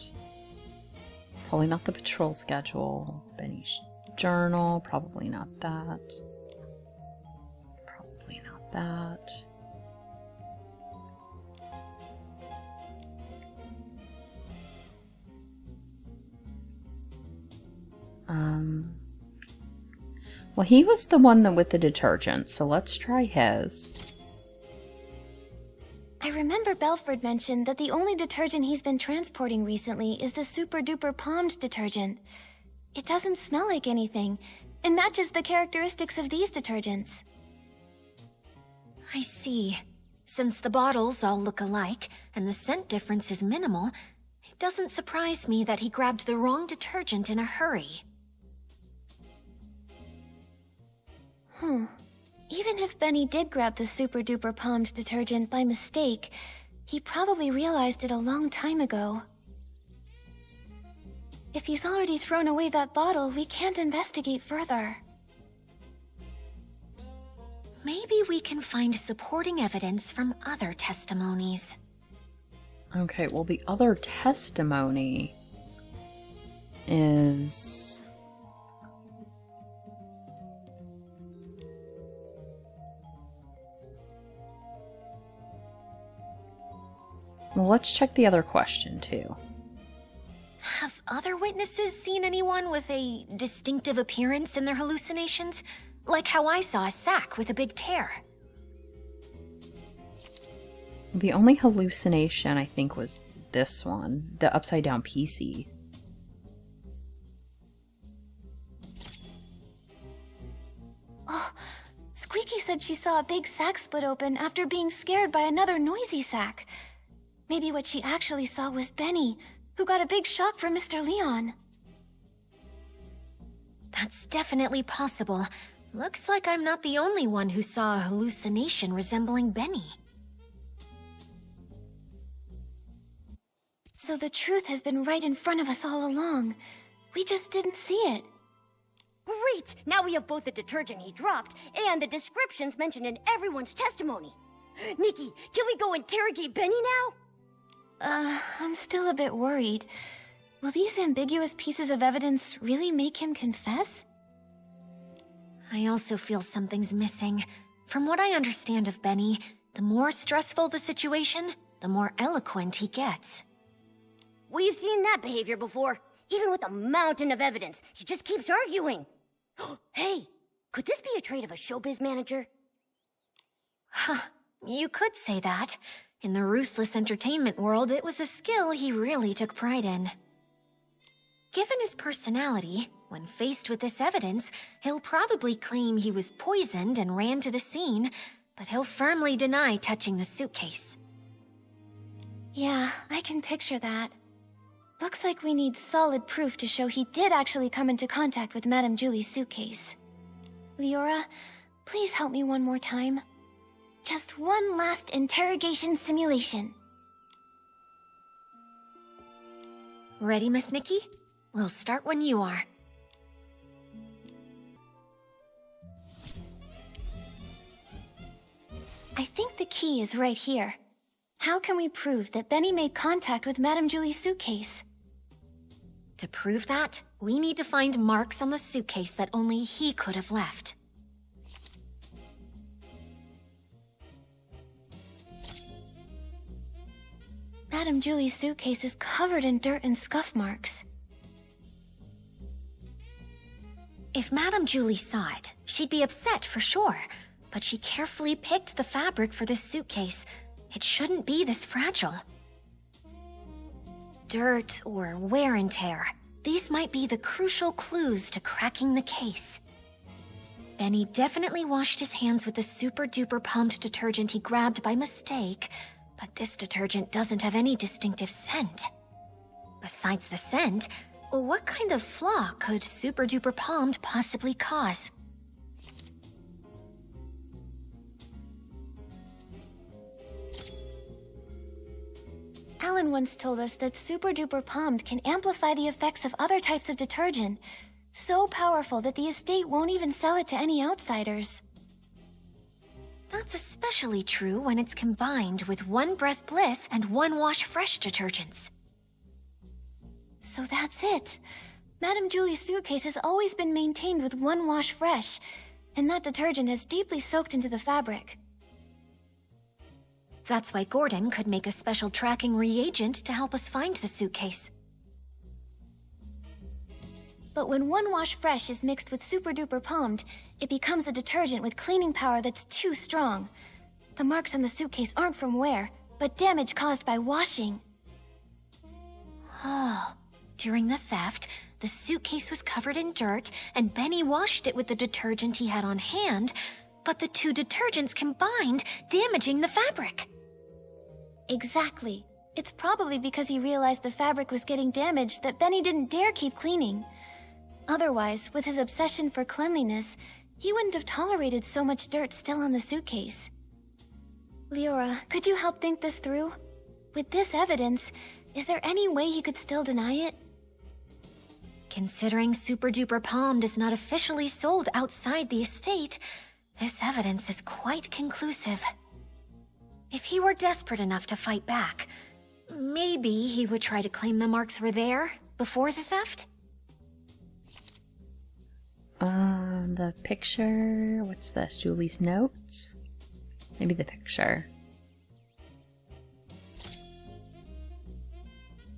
Probably not the patrol schedule. Benny's journal. Probably not that. Probably not that. Well, he was the one that with the detergent, so let's try his. I remember Belford mentioned that the only detergent he's been transporting recently is the Super Duper Palmed detergent. It doesn't smell like anything, and matches the characteristics of these detergents. I see. Since the bottles all look alike, and the scent difference is minimal, it doesn't surprise me that he grabbed the wrong detergent in a hurry. Even if Benny did grab the Super Duper Palmed detergent by mistake, he probably realized it a long time ago. If he's already thrown away that bottle, we can't investigate further. Maybe we can find supporting evidence from other testimonies. Okay, well, the other testimony is... Well, let's check the other question, too. Have other witnesses seen anyone with a distinctive appearance in their hallucinations? Like how I saw a sack with a big tear. The only hallucination, I think, was this one. The upside-down PC. Oh, Squeaky said she saw a big sack split open after being scared by another noisy sack. Maybe what she actually saw was Benny, who got a big shock from Mr. Leon. That's definitely possible. Looks like I'm not the only one who saw a hallucination resembling Benny. So the truth has been right in front of us all along. We just didn't see it. Great! Now we have both the detergent he dropped and the descriptions mentioned in everyone's testimony. Nikki, can we go interrogate Benny now? I'm still a bit worried. Will these ambiguous pieces of evidence really make him confess? I also feel something's missing. From what I understand of Benny, the more stressful the situation, the more eloquent he gets. We've seen that behavior before. Even with a mountain of evidence, he just keeps arguing. Hey, could this be a trait of a showbiz manager? Huh, you could say that. In the ruthless entertainment world, it was a skill he really took pride in. Given his personality, when faced with this evidence, he'll probably claim he was poisoned and ran to the scene, but he'll firmly deny touching the suitcase. Yeah, I can picture that. Looks like we need solid proof to show he did actually come into contact with Madame Julie's suitcase. Leora, please help me one more time. Just one last interrogation simulation. Ready, Miss Nikki? We'll start when you are. I think the key is right here. How can we prove that Benny made contact with Madame Julie's suitcase? To prove that, we need to find marks on the suitcase that only he could have left. Madame Julie's suitcase is covered in dirt and scuff marks. If Madame Julie saw it, she'd be upset for sure, but she carefully picked the fabric for this suitcase. It shouldn't be this fragile. Dirt or wear and tear, these might be the crucial clues to cracking the case. Benny definitely washed his hands with the super-duper pumped detergent he grabbed by mistake, but this detergent doesn't have any distinctive scent. Besides the scent, what kind of flaw could super-duper palmed possibly cause? Alan once told us that Super Duper Palmed can amplify the effects of other types of detergent, so powerful that the estate won't even sell it to any outsiders. That's especially true when it's combined with One Breath Bliss and One Wash Fresh detergents. So that's it. Madame Julie's suitcase has always been maintained with One Wash Fresh, and that detergent has deeply soaked into the fabric. That's why Gordon could make a special tracking reagent to help us find the suitcase. But when One Wash Fresh is mixed with Super Duper Palmed, it becomes a detergent with cleaning power that's too strong. The marks on the suitcase aren't from wear, but damage caused by washing. Oh, during the theft, the suitcase was covered in dirt, and Benny washed it with the detergent he had on hand, but the two detergents combined, damaging the fabric. Exactly. It's probably because he realized the fabric was getting damaged that Benny didn't dare keep cleaning. Otherwise, with his obsession for cleanliness, he wouldn't have tolerated so much dirt still on the suitcase. Leora, could you help think this through? With this evidence, is there any way he could still deny it? Considering Super Duper Palmed is not officially sold outside the estate, this evidence is quite conclusive. If he were desperate enough to fight back, maybe he would try to claim the marks were there before the theft? The picture... What's this? Julie's notes? Maybe the picture.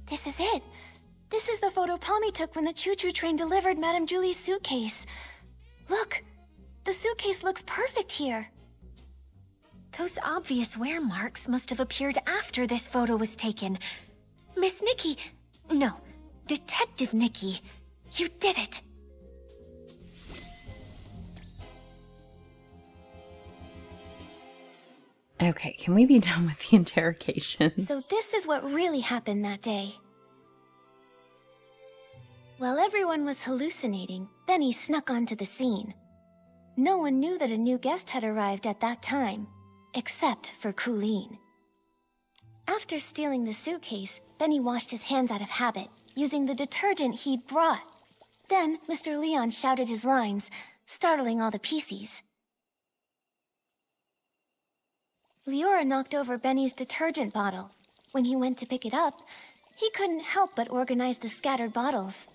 This is it! This is the photo Palmy took when the choo-choo train delivered Madame Julie's suitcase. Look! The suitcase looks perfect here. Those obvious wear marks must have appeared after this photo was taken. Miss Nikki... No, Detective Nikki. You did it. Okay, can we be done with the interrogations? So this is what really happened that day. While everyone was hallucinating, Benny snuck onto the scene. No one knew that a new guest had arrived at that time, except for Colleen. After stealing the suitcase, Benny washed his hands out of habit, using the detergent he'd brought. Then, Mr. Leon shouted his lines, startling all the PCs. Leora knocked over Benny's detergent bottle. When he went to pick it up, he couldn't help but organize the scattered bottles.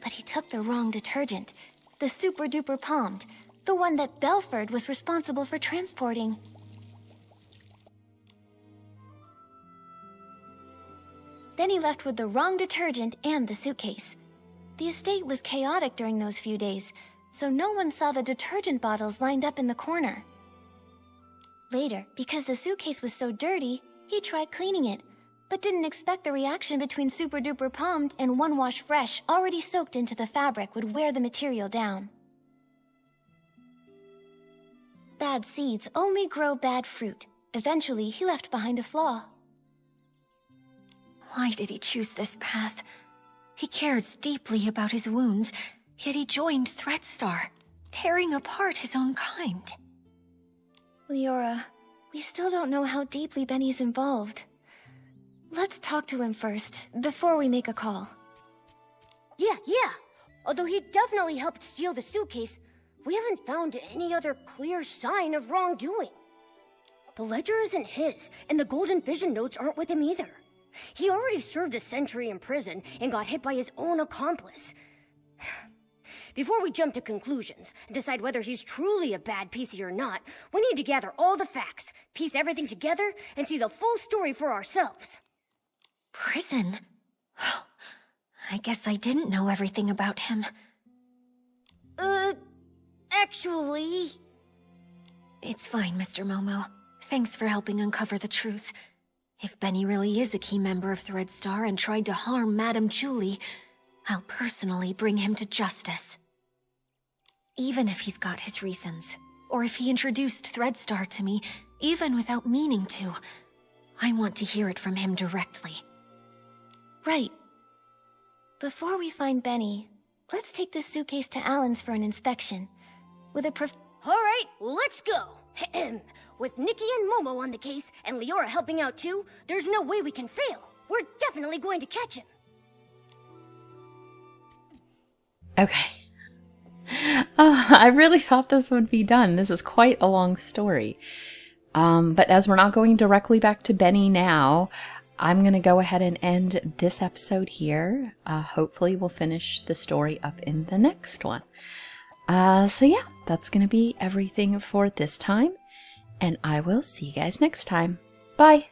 But he took the wrong detergent, the Super Duper Palmed, the one that Belford was responsible for transporting. Then he left with the wrong detergent and the suitcase. The estate was chaotic during those few days, so no one saw the detergent bottles lined up in the corner. Later, because the suitcase was so dirty, he tried cleaning it, but didn't expect the reaction between Super Duper Palmed and One Wash Fresh already soaked into the fabric would wear the material down. Bad seeds only grow bad fruit. Eventually, he left behind a flaw. Why did he choose this path? He cares deeply about his wounds, yet he joined Threadstar, tearing apart his own kind. Leora, we still don't know how deeply Benny's involved. Let's talk to him first, before we make a call. Yeah. Although he definitely helped steal the suitcase, we haven't found any other clear sign of wrongdoing. The ledger isn't his, and the Golden Vision notes aren't with him either. He already served a century in prison and got hit by his own accomplice. Before we jump to conclusions and decide whether he's truly a bad PC or not, we need to gather all the facts, piece everything together, and see the full story for ourselves. Prison? I guess I didn't know everything about him. Actually... It's fine, Mr. Momo. Thanks for helping uncover the truth. If Benny really is a key member of Threadstar and tried to harm Madame Julie, I'll personally bring him to justice. Even if he's got his reasons, or if he introduced Threadstar to me, even without meaning to, I want to hear it from him directly. Right. Before we find Benny, let's take this suitcase to Alan's for an inspection. With a Alright, let's go! With Nikki and Momo on the case, and Leora helping out too, there's no way we can fail. We're definitely going to catch him. Okay. I really thought this would be done. This is quite a long story. But as we're not going directly back to Benny now, I'm going to go ahead and end this episode here. Hopefully we'll finish the story up in the next one. So yeah, that's going to be everything for this time. And I will see you guys next time. Bye!